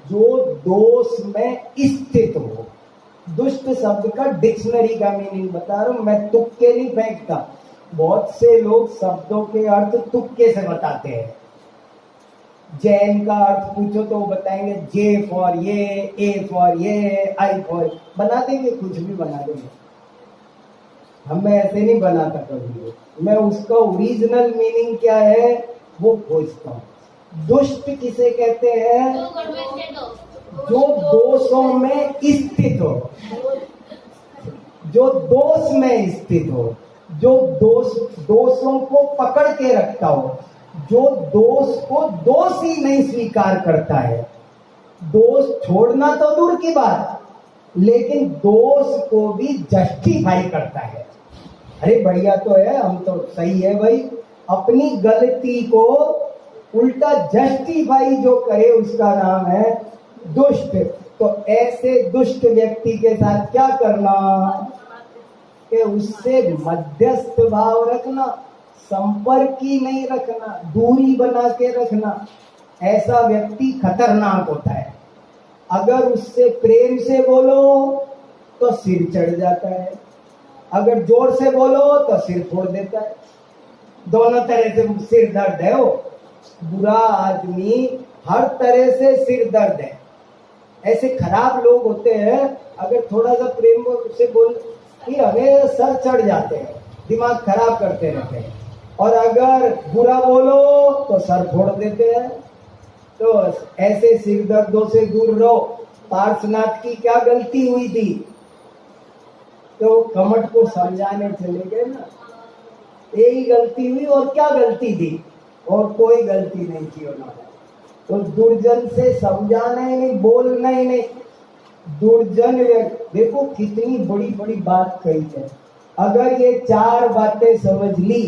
जो दोष में स्थित हो। दुष्ट शब्द का डिक्शनरी का मीनिंग बता रहा हूं, मैं तुक्के नहीं फेंकता। बहुत से लोग शब्दों के अर्थ तुक्के से बताते हैं। जैन का अर्थ पूछो तो वो बताएंगे जे फॉर ये, ए फॉर ये, आई फॉर, बना देंगे, कुछ भी बना देंगे। मैं ऐसे नहीं बनाता कभी, मैं उसका ओरिजिनल मीनिंग क्या है वो खोजता हूँ। दुष्ट किसे कहते हैं? जो दोषों में स्थित हो, जो दोष में स्थित हो, जो दोषों को पकड़ के रखता हो, जो दोष को दोष ही नहीं स्वीकार करता है। दोष छोड़ना तो दूर की बात, लेकिन दोष को भी जस्टिफाई करता है। अरे बढ़िया तो है, हम तो सही है भाई। अपनी गलती को उल्टा जस्टिफाई जो करे उसका नाम है दुष्ट। तो ऐसे दुष्ट व्यक्ति के साथ क्या करना कि उससे मध्यस्थ भाव रखना, संपर्क ही नहीं रखना, दूरी बना के रखना। ऐसा व्यक्ति खतरनाक होता है। अगर उससे प्रेम से बोलो तो सिर चढ़ जाता है, अगर जोर से बोलो तो सिर फोड़ देता है। दोनों तरह से सिर दर्द है। वो बुरा आदमी हर तरह से सिर दर्द है। ऐसे खराब लोग होते हैं, अगर थोड़ा सा प्रेम से बोल कि हमें सर चढ़ जाते हैं, दिमाग खराब करते रहते हैं। और अगर बुरा बोलो तो सर फोड़ देते हैं। तो ऐसे सिर दर्दों से दूर रहो। पार्श्वनाथ की क्या गलती हुई थी? तो कमठ को समझाने चले गए ना, यही गलती हुई। और क्या गलती थी? और कोई गलती नहीं थी उन्होंने। तो दुर्जन से समझाना ही नहीं, बोलना ही नहीं। दुर्जन देखो कितनी बड़ी बड़ी बात कही है। अगर ये चार बातें समझ ली,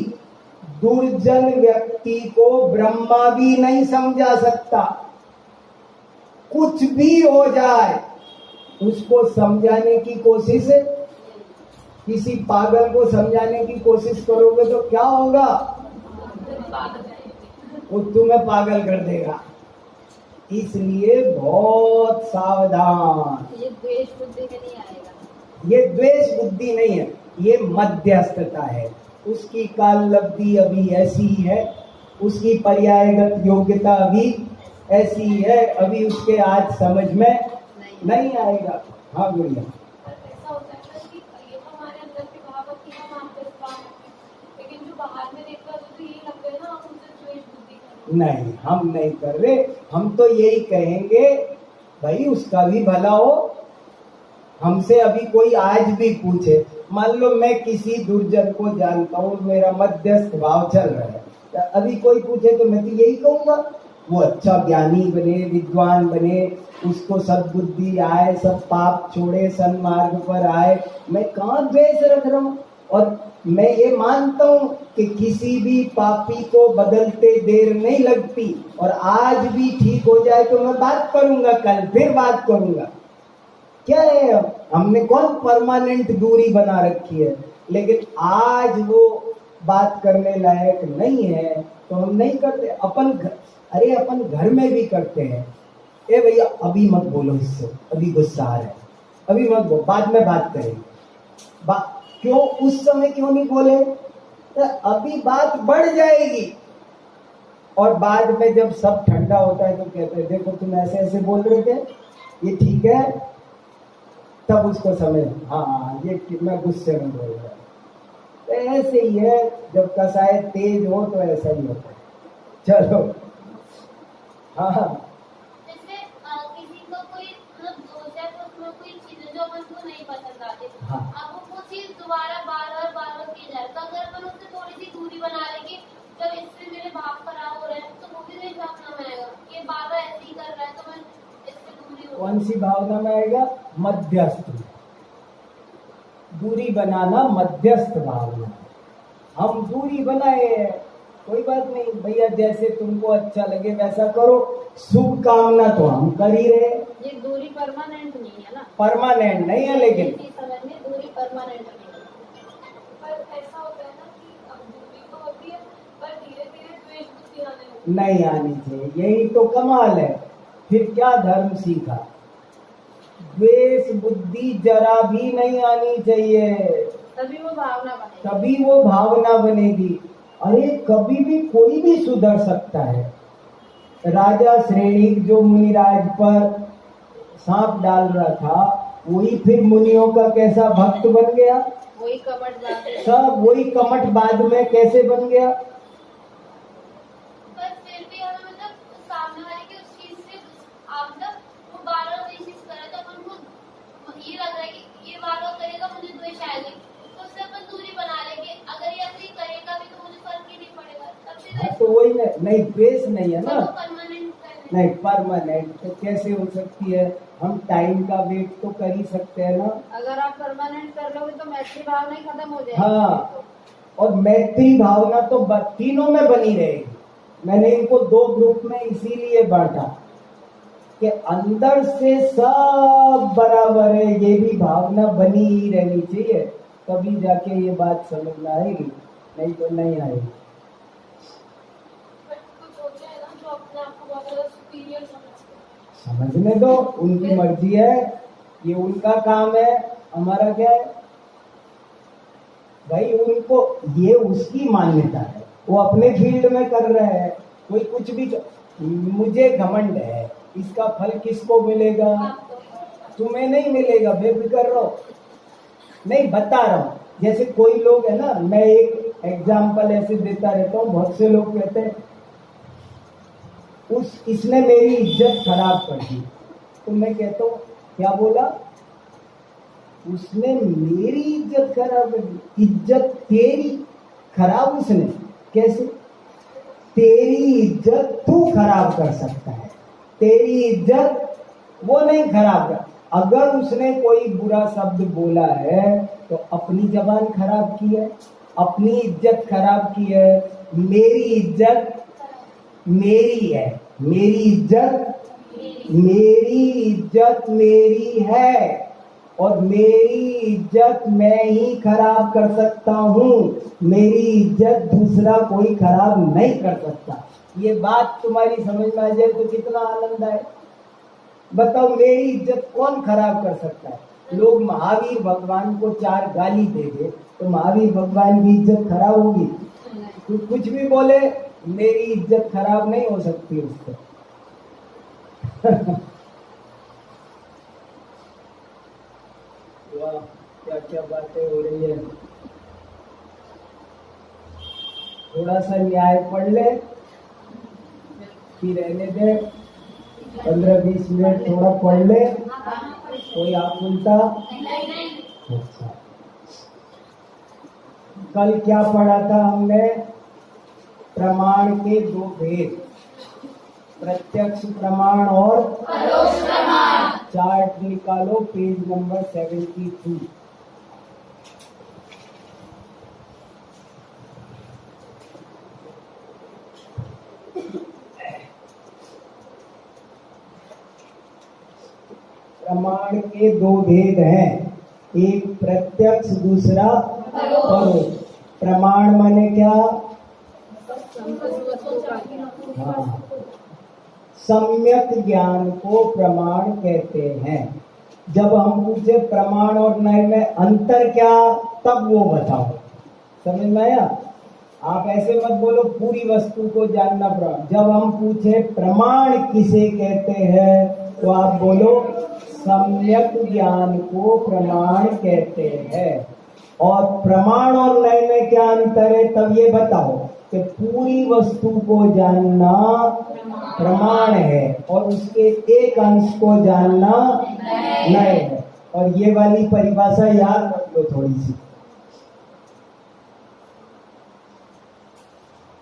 दुर्जन व्यक्ति को ब्रह्मा भी नहीं समझा सकता। कुछ भी हो जाए उसको समझाने की कोशिश, किसी पागल को समझाने की कोशिश करोगे तो क्या होगा? वो तुम्हें पागल कर देगा। इसलिए बहुत सावधान। ये द्वेष बुद्धि में नहीं आएगा। ये द्वेष बुद्धि नहीं है, ये मध्यस्थता है। उसकी काल लब्धि अभी ऐसी है, उसकी पर्यायगत योग्यता अभी ऐसी है, अभी उसके आज समझ में नहीं आएगा। हाँ गुड़िया, ऐसा होता है कि ये तो हमारे अंदर की भाव की हम आंतरिक भाव है, लेकिन जो बाहर में देखकर तो ये लगता है ना हम उनसे द्वेष बुद्धि कर रहे हैं। नहीं हम नहीं कर रहे। हम तो यही कहेंगे भाई उसका भी भला हो। हमसे अभी कोई आज भी पूछे, मान लो मैं किसी दुर्जन को जानता हूँ, मेरा मध्यस्थ भाव चल रहा है, तो अभी कोई पूछे तो मैं तो यही कहूंगा वो अच्छा ज्ञानी बने, विद्वान बने, उसको सद्बुद्धि आए, सब पाप छोड़े, सन्मार्ग पर आए। मैं कहाँ द्वेष रख रहा हूँ? और मैं ये मानता हूँ कि किसी भी पापी को बदलते देर नहीं लगती, और आज भी ठीक हो जाए तो मैं बात करूंगा, कल फिर बात करूंगा। क्या है, हमने कौन परमानेंट दूरी बना रखी है? लेकिन आज वो बात करने लायक नहीं है तो हम नहीं करते। अपन घर में भी करते हैं। ए भैया अभी मत बोलो इससे, अभी गुस्सा आ रहा है, अभी मत बोलो, बाद में बात करेंगे। क्यों उस समय क्यों नहीं बोले? तो अभी बात बढ़ जाएगी और बाद में जब सब ठंडा होता है तो कहते हैं देखो तुम ऐसे ऐसे बोल रहे थे, ये ठीक है, तब उसको समझ हाँ ये मैं गुस्से में बोल रहा हूँ। तो ऐसे ही है, जब कसाय तेज हो तो ऐसा ही होता है। चलो हाँ जैसे किसी को कोई मतलब दोस्त है तो उसमें कोई चीज जो अपन को नहीं पसंद आती, हाँ। अब वो चीज दोबारा बार बार की जाए, तो अगर अपन उससे थोड़ी सी दूरी बना लेंगे, जब इससे मेरे भाव खराब हो रहे हैं तो वो भी नहीं भावना में आएगा, ये बार ऐसे ही कर रहा है तो मैं इससे दूरी हो। कौन सी भावना में आएगा? मध्यस्थ। दूरी बनाना मध्यस्थ भावना। हम दूरी बनाए हैं, कोई बात नहीं भैया, जैसे तुमको अच्छा लगे वैसा करो, शुभ कामना तो हम कर ही रहे। ये दूरी परमानेंट नहीं है ना, परमानेंट नहीं है, लेकिन समझ में दूरी परमानेंट नहीं है। पर ऐसा होता है ना कि अब दूरी तो होती है पर धीरे धीरे द्वेष बुद्धि आने लगती नहीं आनी चाहिए, यही तो कमाल है। फिर क्या धर्म सीखा? द्वेष बुद्धि जरा भी नहीं आनी चाहिए, तभी वो भावना बनेगी। तभी वो भावना बनेगी। अरे कभी भी कोई भी सुधर सकता है। राजा श्रेणिक जो मुनिराज पर सांप डाल रहा था, वही फिर मुनियों का कैसा भक्त बन गया? वही कपट बात है। सब वही कमठ बाद में कैसे बन गया? पर फिर भी हमें मतलब सामने वाले की उस चीज से आप मतलब वो बार वही चीज करे तो अपन को ये लग रहा है कि ये बार करेगा मुझे द्वेष आएगा, तो उससे अपन दूरी बना लेंगे। अगर ये अपनी करेगा भी तो मुझे फर्क ही नहीं पड़ेगा, तब भी तो वही नहीं, द्वेष नहीं है ना, परमानेंट नहीं परमानेंट तो कैसे हो सकती है? हम टाइम का वेट तो कर ही सकते हैं ना। अगर आप परमानेंट कर लोगे तो मैत्री भावना ही खत्म हो जाएगी। हाँ, और मैत्री भावना तो तीनों में बनी रहेगी। मैंने इनको दो ग्रुप में इसीलिए बांटा कि अंदर से सब बराबर है, ये भी भावना बनी ही रहनी चाहिए, तभी जाके ये बात समझ में आएगी, नहीं तो नहीं आएगी। कुछ होते हैं ना जो अपने आप को बहुत ज्यादा सुपीरियर समझते हैं। समझने दो, उनकी मर्जी है, ये उनका काम है, हमारा क्या है भाई? उनको ये उसकी मान्यता है, वो अपने फील्ड में कर रहे हैं, कोई कुछ भी मुझे घमंड है, इसका फल किसको मिलेगा? तुम्हें नहीं मिलेगा, बेफिक्र रहो। नहीं बता रहा हूँ, जैसे कोई लोग है ना, मैं एक एग्जाम्पल ऐसे देता रहता हूँ, बहुत से लोग कहते हैं इसने मेरी इज्जत खराब कर दी, तो मैं कहता हूँ क्या बोला? उसने मेरी इज्जत खराब कर दी? इज्जत तेरी खराब उसने कैसे? तेरी इज्जत तू खराब कर सकता है, तेरी इज्जत वो नहीं खराब कर। अगर उसने कोई बुरा शब्द बोला है तो अपनी जबान खराब की है, अपनी इज्जत खराब की है। मेरी इज्जत मेरी है, मेरी इज्जत मेरी है, और मेरी इज्जत मैं ही खराब कर सकता हूँ, मेरी इज्जत दूसरा कोई खराब नहीं कर सकता। ये बात तुम्हारी समझ में आ जाए तो कितना आनंद आए। बताओ, मेरी इज्जत कौन खराब कर सकता है? लोग महावीर भगवान को 4 गाली दे दे तो महावीर भगवान की इज्जत खराब होगी? कुछ भी बोले, मेरी इज्जत खराब नहीं हो सकती उससे। वाह, क्या क्या बातें हो रही है। थोड़ा सा न्याय पढ़ ले, फिर रहने दे, 15-20 मिनट थोड़ा पढ़ ले। कोई आप उल्टा? अच्छा, कल क्या पढ़ा था हमने? प्रमाण के 2 भेद, प्रत्यक्ष प्रमाण और परोक्ष प्रमाण। चार्ट निकालो, पेज नंबर 72। प्रमाण के 2 भेद हैं, एक प्रत्यक्ष, दूसरा परोक्ष। प्रमाण माने क्या? हाँ, सम्यक ज्ञान को प्रमाण कहते हैं। जब हम पूछे प्रमाण और नय में अंतर क्या, तब वो बताओ। समझ में आया? आप ऐसे मत बोलो पूरी वस्तु को जानना प्रमाण। जब हम पूछे प्रमाण किसे कहते हैं, तो आप बोलो सम्यक ज्ञान को प्रमाण कहते हैं। और प्रमाण और नय में क्या अंतर है, तब ये बताओ कि पूरी वस्तु को जानना प्रमाण है और उसके एक अंश को जानना नय है। और ये वाली परिभाषा याद रख लो थोड़ी सी,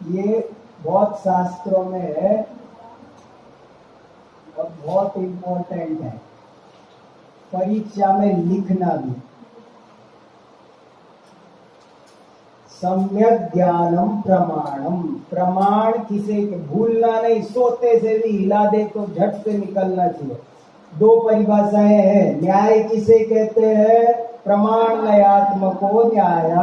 ये बहुत शास्त्रों में है और बहुत इम्पोर्टेंट है, परीक्षा में लिखना भी। सम्यक ज्ञानम प्रमाणम। प्रमाण किसे, भूलना नहीं, सोते से भी हिला दे तो झट से निकलना चाहिए। दो परिभाषाएं हैं। न्याय किसे कहते हैं, प्रमाण नयात्मको न्याय।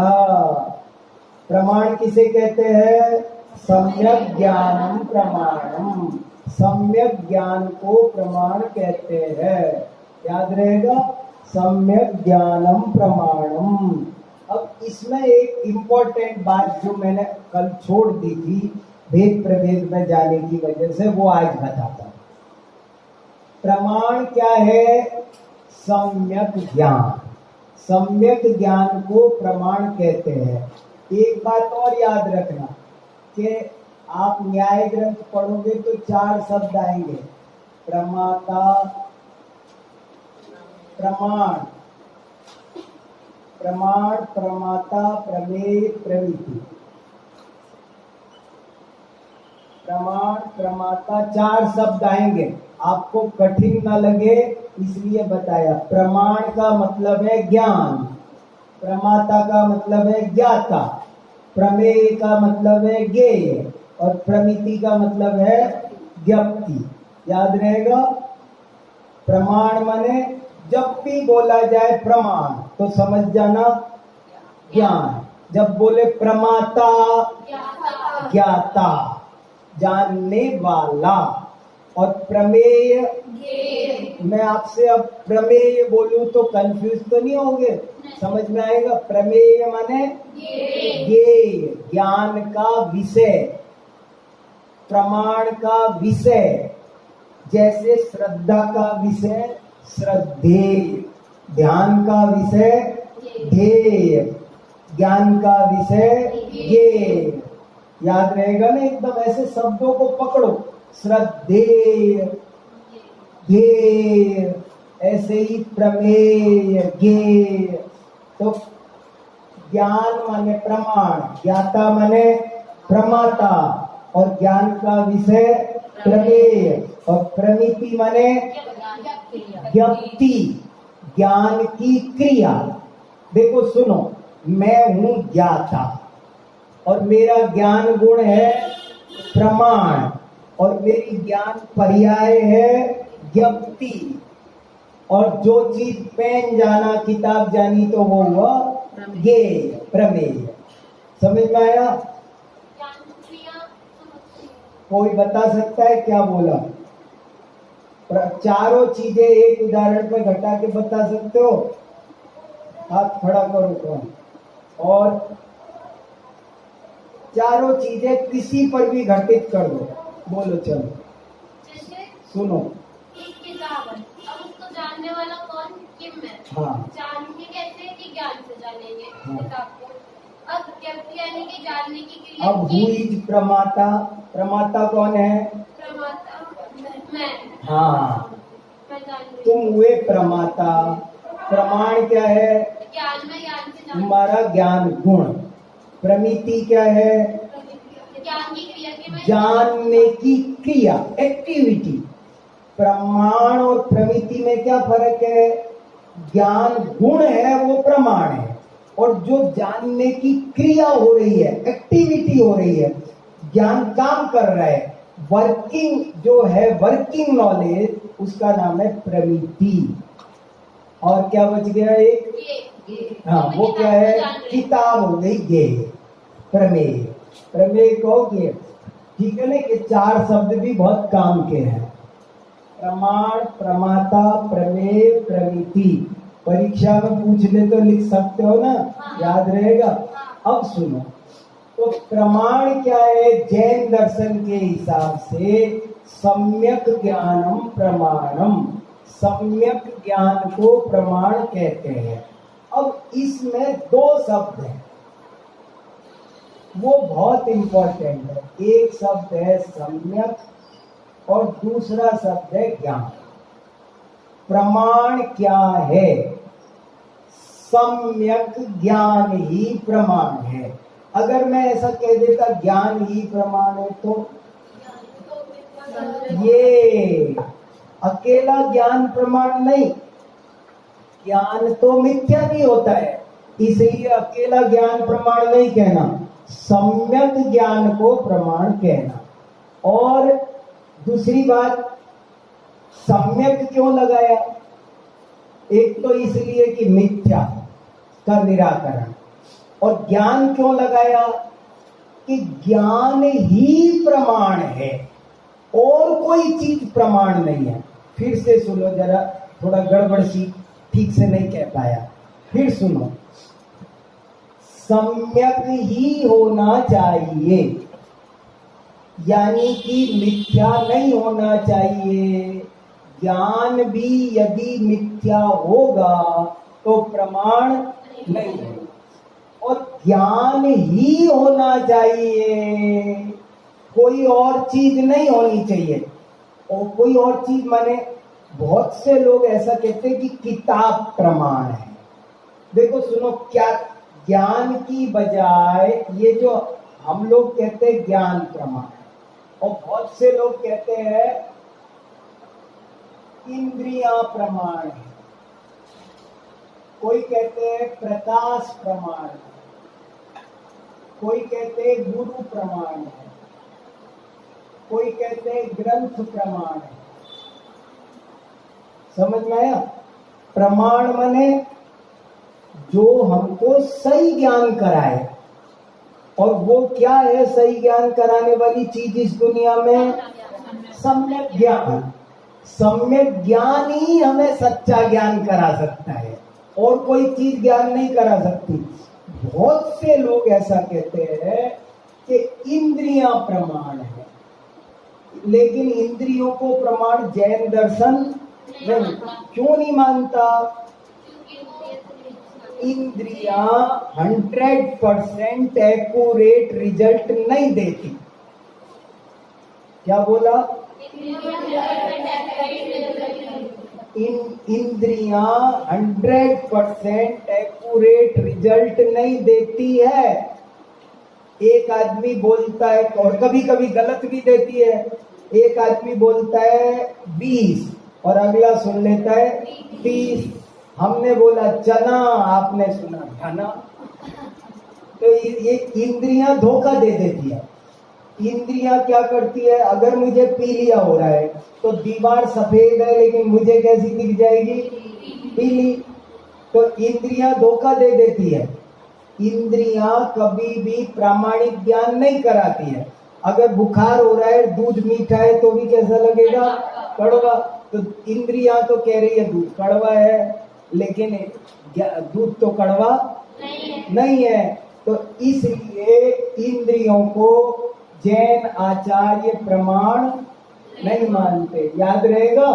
प्रमाण किसे कहते हैं, सम्यक ज्ञानम प्रमाणम। सम्यक ज्ञान को प्रमाण कहते हैं, याद रहेगा, सम्यक ज्ञानम प्रमाणम। अब इसमें एक इम्पोर्टेंट बात जो मैंने कल छोड़ दी थी भेद प्रभेद में जाने की वजह से, वो आज बताता हूं। प्रमाण क्या है, सम्यक ज्ञान। सम्यक ज्ञान को प्रमाण कहते हैं। एक बात और याद रखना कि आप न्याय ग्रंथ पढ़ोगे तो 4 शब्द आएंगे, प्रमाता, प्रमाण, प्रमाण, प्रमाता, प्रमेय, प्रमिति। प्रमाण, प्रमाता, 4 शब्द आएंगे। आपको कठिन ना लगे इसलिए बताया। प्रमाण का मतलब है ज्ञान, प्रमाता का मतलब है ज्ञाता, प्रमेय का मतलब है ज्ञेय और प्रमिति का मतलब है ज्ञप्ति। याद रहेगा, प्रमाण माने जब भी बोला जाए प्रमाण तो समझ जाना ज्ञान। जब बोले प्रमाता, ज्ञाता, जानने वाला। और प्रमेय, मैं आपसे अब प्रमेय बोलूं तो कंफ्यूज तो नहीं होंगे, समझ में आएगा। प्रमेय माने ज्ञेय, ज्ञान का विषय, प्रमाण का विषय। जैसे श्रद्धा का विषय श्रद्धेय, ध्यान का विषय ध्येय, ज्ञान का विषय ज्ञेय। याद रहेगा ना, एकदम ऐसे शब्दों को पकड़ो, श्रद्धेय, ध्येय, ऐसे ही प्रमेय, ज्ञेय। तो ज्ञान माने प्रमाण, ज्ञाता माने प्रमाता और ज्ञान का विषय प्रमेय और प्रमिति माने ज्ञप्ति, ज्ञान की क्रिया। देखो सुनो, मैं हूं ज्ञाता और मेरा ज्ञान गुण है प्रमाण और मेरी ज्ञान पर्याय है ज्ञप्ति। और जो चीज पेन जाना, किताब जानी, तो वो हुआ ज्ञेय, प्रमेय। समझ में आया? कोई बता सकता है क्या बोला? चारों चीजें एक उदाहरण पे घटा के बता सकते हो? हाथ खड़ा करो कौन। और चारों चीजें किसी पर भी घटित कर दो, बोलो चलो। सुनो, एक किताब है, अब उसको जानने वाला कौन, किम है। हाँ, जानेंगे कैसे, कि ज्ञान से जानेंगे हाँ। किताब को। अब ज्ञप्ति यानी कि जानने की क्रिया। अब हुई प्रमाता, प्रमाता कौन है? प्रमाता मैं। हाँ, मैं जान रही तुम हुए प्रमाता। प्रमाण क्या है? ज्ञान में, ज्ञान से तुम्हारा ज्ञान गुण। प्रमिति क्या है? ज्ञान की क्रिया की मैं जानने की क्रिया, एक्टिविटी। प्रमाण और प्रमिति में क्या फर्क है? ज्ञान गुण है वो प्रमाण है, और जो जानने की क्रिया हो रही है, एक्टिविटी हो रही है, ज्ञान काम कर रहा है, वर्किंग जो है, वर्किंग नॉलेज, उसका नाम है प्रमिति। और क्या बच गया एक? हाँ, वो क्या है? किताब हो गई ज्ञेय, प्रमेय। प्रमेय कहोगे, ठीक है ना, कि 4 शब्द भी बहुत काम के हैं। प्रमाण, प्रमाता, प्रमेय, प्रमिति। परीक्षा में पूछ ले तो लिख सकते हो ना, याद रहेगा। अब सुनो, तो प्रमाण क्या है? जैन दर्शन के हिसाब से सम्यक ज्ञानम प्रमाणम, सम्यक ज्ञान को प्रमाण कहते हैं। अब इसमें दो शब्द हैं, वो बहुत इंपॉर्टेंट है। एक शब्द है सम्यक और दूसरा शब्द है ज्ञान। प्रमाण क्या है? सम्यक ज्ञान ही प्रमाण है। अगर मैं ऐसा कह देता ज्ञान ही प्रमाण है तो ये अकेला ज्ञान प्रमाण नहीं, ज्ञान तो मिथ्या भी होता है, इसलिए अकेला ज्ञान प्रमाण नहीं कहना, सम्यक ज्ञान को प्रमाण कहना। और दूसरी बात, सम्यक क्यों लगाया? एक तो इसलिए कि मिथ्या का निराकरण, और ज्ञान क्यों लगाया? कि ज्ञान ही प्रमाण है और कोई चीज प्रमाण नहीं है। फिर से सुनो जरा, थोड़ा गड़बड़ सी, ठीक से नहीं कह पाया, फिर सुनो। सम्यक ही होना चाहिए, यानी कि मिथ्या नहीं होना चाहिए। ज्ञान भी यदि मिथ्या होगा तो प्रमाण नहीं होगा, और ज्ञान ही होना चाहिए, कोई और चीज नहीं होनी चाहिए। और कोई और चीज माने, बहुत से लोग ऐसा कहते हैं कि किताब प्रमाण है। देखो सुनो, क्या ज्ञान की बजाय ये जो हम लोग कहते हैं ज्ञान प्रमाण है, और बहुत से लोग कहते हैं इंद्रियां प्रमाण है, कोई कहते हैं प्रकाश प्रमाण है, कोई कहते हैं गुरु प्रमाण है, कोई कहते हैं ग्रंथ प्रमाण है। समझ में आया? प्रमाण माने जो हमको सही ज्ञान कराए, और वो क्या है सही ज्ञान कराने वाली चीज इस दुनिया में? सम्यक ज्ञान। सम्यक ज्ञान ही हमें सच्चा ज्ञान करा सकता है, और कोई चीज ज्ञान नहीं करा सकती। बहुत से लोग ऐसा कहते हैं कि इंद्रियां प्रमाण है, लेकिन इंद्रियों को प्रमाण जैन दर्शन नहीं। क्यों नहीं मानता? इंद्रियां 100% एक्यूरेट रिजल्ट नहीं देती। क्या बोला? इंद्रियां 100% एक्यूरेट रिजल्ट नहीं देती है। एक आदमी बोलता है, और कभी कभी गलत भी देती है। एक आदमी बोलता है 20 और अगला सुन लेता है 30। हमने बोला चना, आपने सुना धना। तो ये इंद्रियां धोखा दे देती है। इंद्रियां क्या करती है? अगर मुझे पीलिया हो रहा है तो दीवार सफेद है लेकिन मुझे कैसी दिख जाएगी? पीली। तो इंद्रियां धोखा दे देती है। इंद्रियां कभी भी प्रामाणिक ज्ञान नहीं कराती है। अगर बुखार हो रहा है, दूध मीठा है तो भी कैसा लगेगा? कड़वा। तो इंद्रियां तो कह रही है दूध कड़वा है, लेकिन दूध तो कड़वा नहीं है। तो इसलिए इंद्रियों को जैन आचार्य प्रमाण नहीं मानते। याद रहेगा?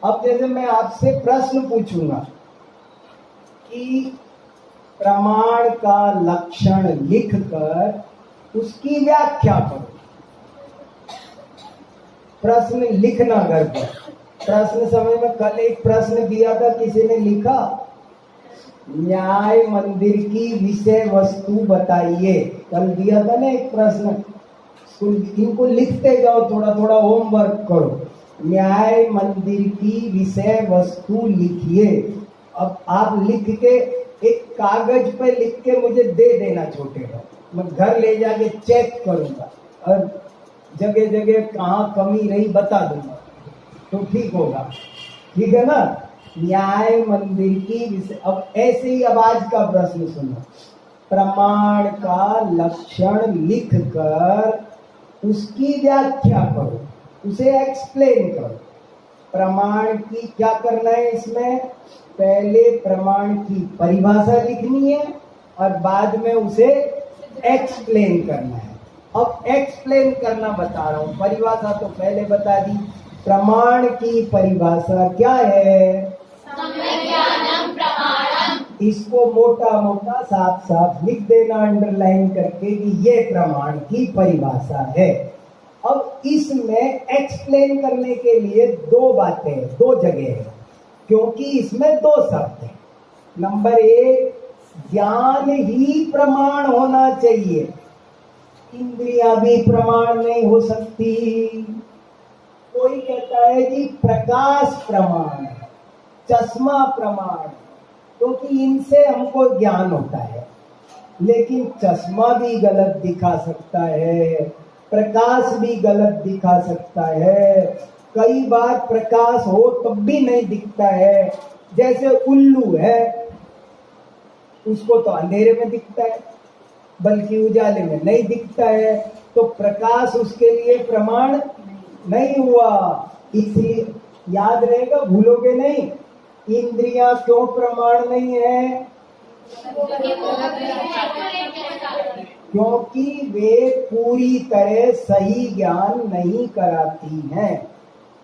अब जैसे मैं आपसे प्रश्न पूछूंगा कि प्रमाण का लक्षण लिखकर उसकी व्याख्या करो। प्रश्न लिखना घर पर। प्रश्न समय में कल एक प्रश्न दिया था, किसी ने लिखा न्याय मंदिर की विषय वस्तु बताइए। कल दिया था ना एक प्रश्न, इनको लिखते जाओ, थोड़ा थोड़ा होमवर्क करो। न्याय मंदिर की विषय वस्तु लिखिए। अब आप लिख के एक कागज पे लिख के मुझे दे देना छोटे का, मैं घर ले जाके चेक करूंगा और जगह जगह कहाँ कमी रही बता दूंगा, तो ठीक होगा। ठीक है ना? न्याय मंदिर की विषय। अब ऐसे ही अब आज का प्रश्न सुनो। प्रमाण का लक्षण लिखकर उसकी व्याख्या करो, उसे एक्सप्लेन करो। प्रमाण की क्या करना है इसमें, पहले प्रमाण की परिभाषा लिखनी है और बाद में उसे एक्सप्लेन करना है। अब एक्सप्लेन करना बता रहा हूं, परिभाषा तो पहले बता दी। प्रमाण की परिभाषा क्या है, सम्यग्ज्ञानम् प्रमाणम्। इसको मोटा मोटा साफ साफ लिख देना अंडरलाइन करके कि ये प्रमाण की परिभाषा है। अब इसमें एक्सप्लेन करने के लिए दो बातें, दो जगह है, क्योंकि इसमें दो शब्द हैं। नंबर एक, ज्ञान ही प्रमाण होना चाहिए, इंद्रियां भी प्रमाण नहीं हो सकती। कोई कहता है कि प्रकाश प्रमाण है, चश्मा प्रमाण, क्योंकि इनसे हमको ज्ञान होता है। लेकिन चश्मा भी गलत दिखा सकता है, प्रकाश भी गलत दिखा सकता है। कई बार प्रकाश हो तब भी नहीं दिखता है। जैसे उल्लू है, उसको तो अंधेरे में दिखता है बल्कि उजाले में नहीं दिखता है, तो प्रकाश उसके लिए प्रमाण नहीं हुआ। इसलिए याद रहेगा, भूलोगे नहीं। इंद्रियां क्यों प्रमाण नहीं है, क्योंकि वे पूरी तरह सही ज्ञान नहीं कराती हैं।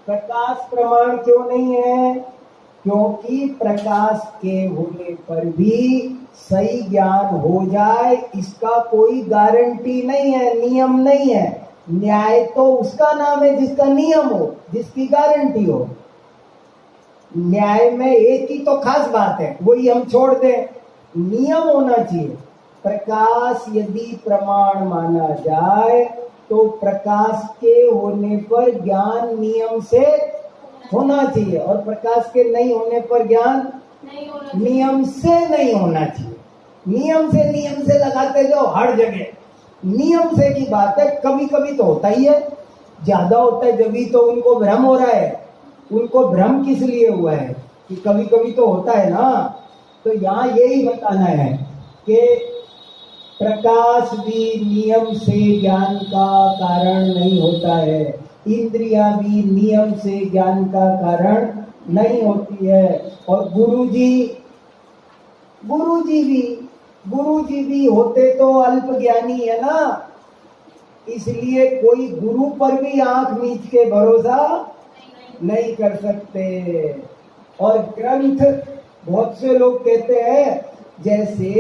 प्रकाश प्रमाण क्यों नहीं है, क्योंकि प्रकाश के होने पर भी सही ज्ञान हो जाए इसका कोई गारंटी नहीं है, नियम नहीं है। न्याय तो उसका नाम है जिसका नियम हो, जिसकी गारंटी हो। न्याय में एक ही तो खास बात है, वही हम छोड़ दें, नियम होना चाहिए। प्रकाश यदि प्रमाण माना जाए तो प्रकाश के होने पर ज्ञान नियम से होना चाहिए, और प्रकाश के नहीं होने पर ज्ञान नियम से नहीं होना चाहिए। नियम से लगाते जाओ हर जगह, नियम से की बात है। कभी कभी तो होता ही है, ज्यादा होता है जब तो उनको भ्रम हो रहा है। उनको भ्रम किस लिए हुआ है कि कभी कभी तो होता है ना। तो यहाँ यही बताना है कि प्रकाश भी नियम से ज्ञान का कारण नहीं होता है, इंद्रियां भी नियम से ज्ञान का कारण नहीं होती है। और गुरुजी भी होते तो अल्प ज्ञानी है ना, इसलिए कोई गुरु पर भी आंख मीच के भरोसा नहीं कर सकते। और ग्रंथ, बहुत से लोग कहते हैं, जैसे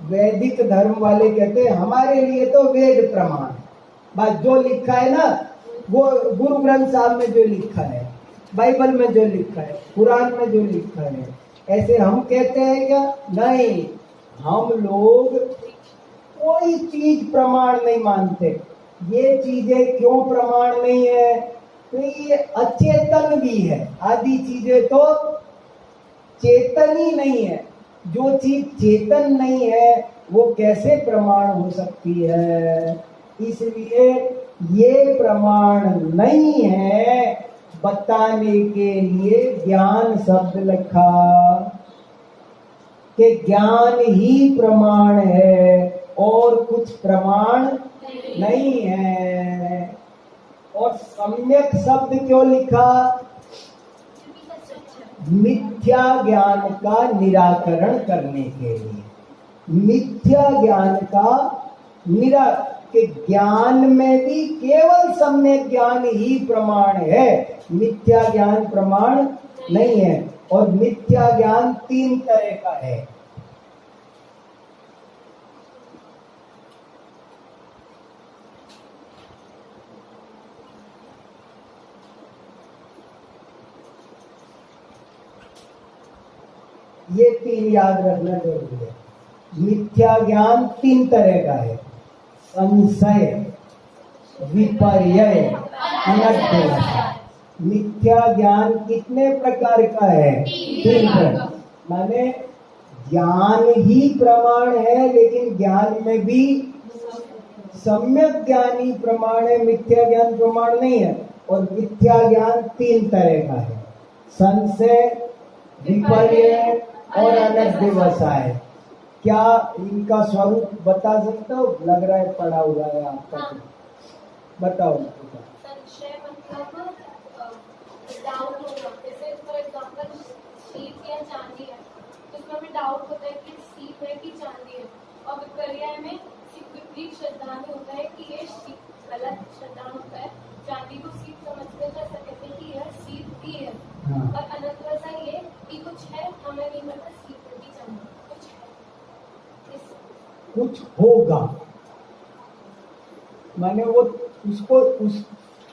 वैदिक धर्म वाले कहते हैं हमारे लिए तो वेद प्रमाण, बस जो लिखा है ना, वो गुरु ग्रंथ साहब में जो लिखा है, बाइबल में जो लिखा है, कुरान में जो लिखा है, ऐसे हम कहते हैं क्या? नहीं, हम लोग कोई चीज प्रमाण नहीं मानते। ये चीजें क्यों प्रमाण नहीं है? तो ये अचेतन भी है, आदि चीजें तो चेतन ही नहीं है। जो चीज चेतन नहीं है वो कैसे प्रमाण हो सकती है? इसलिए ये प्रमाण नहीं है बताने के लिए ज्ञान शब्द लिखा, कि ज्ञान ही प्रमाण है और कुछ प्रमाण नहीं है। और सम्यक शब्द क्यों लिखा? मिथ्या ज्ञान का निराकरण करने के लिए। मिथ्या ज्ञान का कि ज्ञान में भी केवल सम्यक ज्ञान ही प्रमाण है, मिथ्या ज्ञान प्रमाण नहीं है। और मिथ्या ज्ञान 3 तरह का है। ये 3 याद रखना जरूरी है। मिथ्या ज्ञान 3 तरह का है, संशय, विपर्य, अनर्थक। मिथ्या ज्ञान कितने प्रकार का है? 3 प्रकार। माने ज्ञान ही प्रमाण है, लेकिन ज्ञान में भी सम्यक ज्ञान ही प्रमाण है, मिथ्या ज्ञान प्रमाण नहीं है। और मिथ्या ज्ञान 3 तरह का है, संशय, विपर्य और अनर्थव्यवसाय। क्या इनका स्वरूप बता सकते हो? लग रहा है पढ़ा हुआ है आपका। बताओ। संशय मतलब डाउट होना, जैसे फॉर एग्जाम्पल सीप या चांदी है, तो उसमें हमें डाउट होता है कि सीप है कि चांदी है, और विपर्य में विपरीत श्रद्धा में होता है कि ये सीप गलत श्रद्धा होता है, चांदी को सीप समझते तो ऐसा कहते हैं कि यह सीप भी है। हाँ। और अनंत वैसा ये कि कुछ है, हमें नहीं पता सीप है कि चांदी, कुछ है, कुछ होगा, माने वो उसको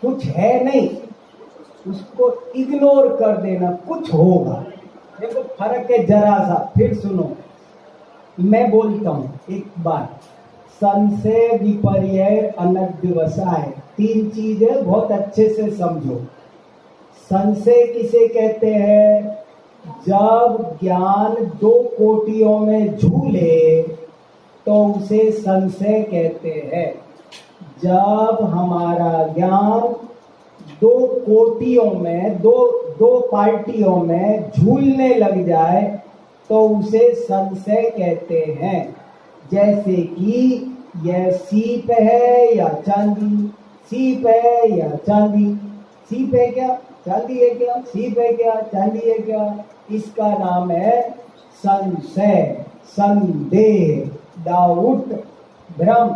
कुछ है नहीं, उसको इग्नोर कर देना, कुछ होगा। देखो फर्क है जरा सा, फिर सुनो, मैं बोलता हूं एक बार, संशय, विपर्य, अनध्यवसाय, 3 चीजें बहुत अच्छे से समझो। संशय किसे कहते हैं? जब ज्ञान 2 कोटियों में झूले तो उसे संशय कहते हैं। जब हमारा ज्ञान 2 कोटियों में, दो पार्टियों में झूलने लग जाए तो उसे संशय कहते हैं। जैसे कि यह सीप है या चांदी, सीप है या चांदी, सीप है क्या, चांदी है क्या, सीप है क्या, चांदी है क्या, इसका नाम है संशय, संदेह, डाउट, भ्रम।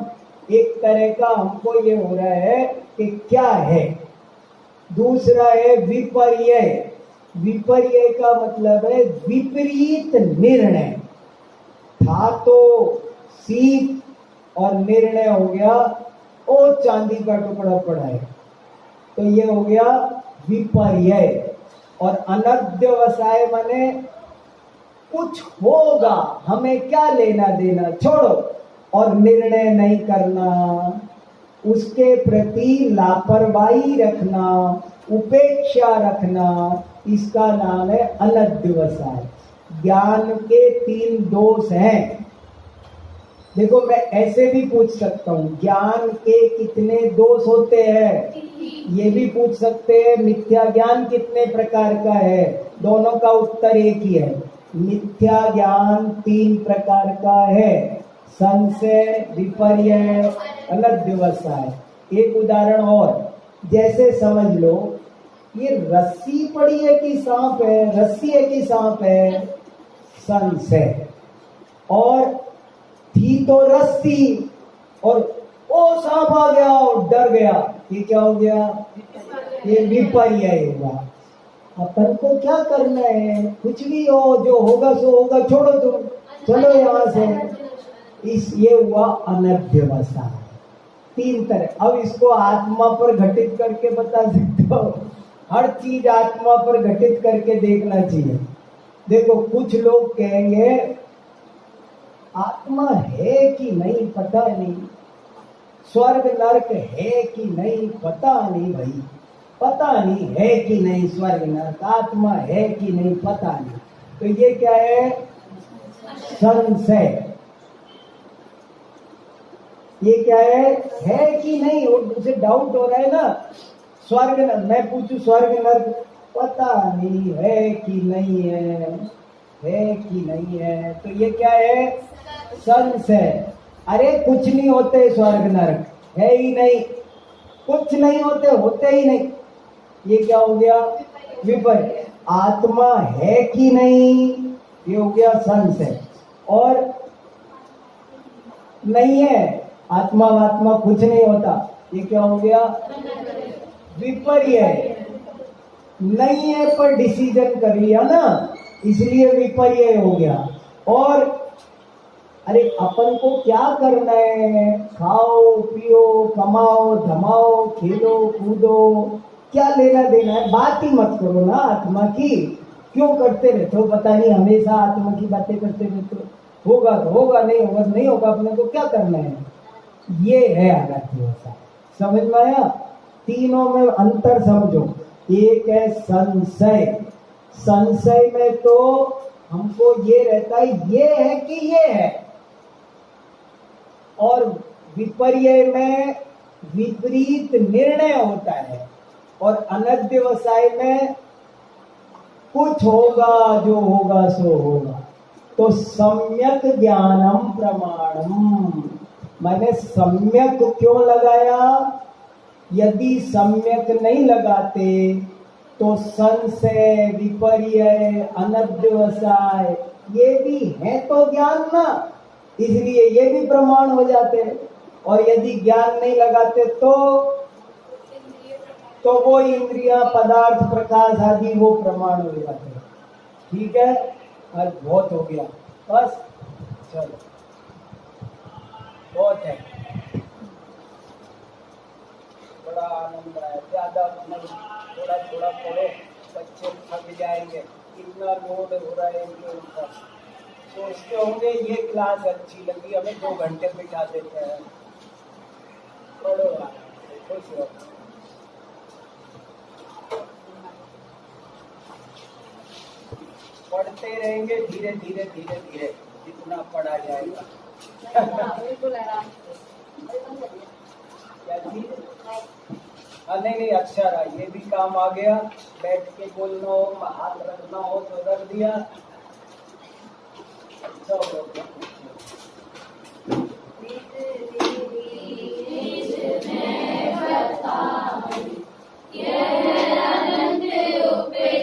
एक तरह का हमको ये हो रहा है कि क्या है। दूसरा है विपर्य। विपर्य का मतलब है विपरीत निर्णय। था तो सीप और निर्णय हो गया ओ चांदी का टुकड़ा पड़ा है, तो ये हो गया विपर्य। और अनध्यवसाय माने कुछ होगा, हमें क्या लेना देना, छोड़ो, और निर्णय नहीं करना, उसके प्रति लापरवाही रखना, उपेक्षा रखना, इसका नाम है अनध्यवसाय। ज्ञान के 3 दोष हैं। देखो मैं ऐसे भी पूछ सकता हूँ, ज्ञान के कितने दोष होते हैं? ये भी पूछ सकते हैं मिथ्या ज्ञान कितने प्रकार का है? दोनों का उत्तर एक ही है। मिथ्या ज्ञान 3 प्रकार का है, संशय, विपर्य, अनध्यवसाय। एक उदाहरण और, जैसे समझ लो ये रस्सी पड़ी है कि सांप है, रस्सी है कि सांप है, संशय। और थी तो रस्सी और ओ सांप आ गया और डर गया, ये क्या हो गया? ये विपर्य हुआ। अपन को क्या करना है? कुछ भी हो, जो होगा सो होगा, छोड़ो तुम, चलो यहाँ से। ये हुआ अनध्यवसाय। 3 तरह। अब इसको आत्मा पर घटित करके बता सकते हो, हर चीज आत्मा पर घटित करके देखना चाहिए। देखो कुछ लोग कहेंगे आत्मा है कि नहीं पता नहीं, स्वर्ग नरक है कि नहीं पता नहीं, भाई पता नहीं है कि नहीं स्वर्ग नरक, आत्मा है कि नहीं पता नहीं, तो ये क्या है? संशय। ये क्या है कि नहीं? उसे डाउट हो रहा है ना। स्वर्ग, मैं पूछूं स्वर्ग नरक, पता नहीं है कि नहीं है कि नहीं है, तो ये क्या है? संशय। अरे कुछ नहीं होते स्वर्ग नरक, है ही नहीं, कुछ नहीं होते, होते ही नहीं, ये क्या हो गया? विपर्य। आत्मा है कि नहीं, ये हो गया संशय। और नहीं है, आत्मा कुछ नहीं होता, ये क्या हो गया? विपर्य। नहीं है पर डिसीजन कर लिया ना, इसलिए विपर्य हो गया। और अरे अपन को क्या करना है? खाओ पियो, कमाओ धमाओ, खेलो कूदो, क्या लेना देना है? बात ही मत करो ना आत्मा की, क्यों करते रहते हो? पता नहीं हमेशा आत्मा की बातें करते रहते हो। होगा तो होगा, नहीं होगा तो नहीं होगा, अपने को क्या करना है? ये है अनध्यवसाय। समझ में आया? तीनों में अंतर समझो। एक है संशय। संशय में तो हमको ये रहता है ये है कि ये है, और विपर्य में विपरीत निर्णय होता है, और अनध्यवसाय में कुछ होगा, जो होगा सो होगा। तो सम्यक ज्ञानम प्रमाणम, मैंने सम्यक क्यों लगाया? यदि सम्यक नहीं लगाते तो संशय, विपर्य, अनध्यवसाय ये भी है तो ज्ञान ना, इसलिए ये भी प्रमाण हो जाते हैं। और यदि ज्ञान नहीं लगाते तो वो इंद्रिया, पदार्थ, प्रकाश आदि वो प्रमाण हो जाते हैं। ठीक है, आज बहुत हो गया, बस चलो बहुत है। बड़ा आनंद आया, ज्यादा नहीं, थोड़ा थोड़ा पढ़ो, बच्चे थक जाएंगे, इतना लोड हो रहा है इनके ऊपर। सोचते होंगे ये क्लास अच्छी लगी, हमें 2 घंटे बिठा देते हैं। पढ़ो, खुश रहो। पढ़ते रहेंगे, धीरे धीरे धीरे धीरे जितना पढ़ा जाएगा। बिल्कुल आराम क्या चीज? हाँ नहीं, अच्छा रहा, ये भी काम आ गया। बैठ के बोलना हो, हाथ रखना हो तो रख दिया। अच्छा हो गया।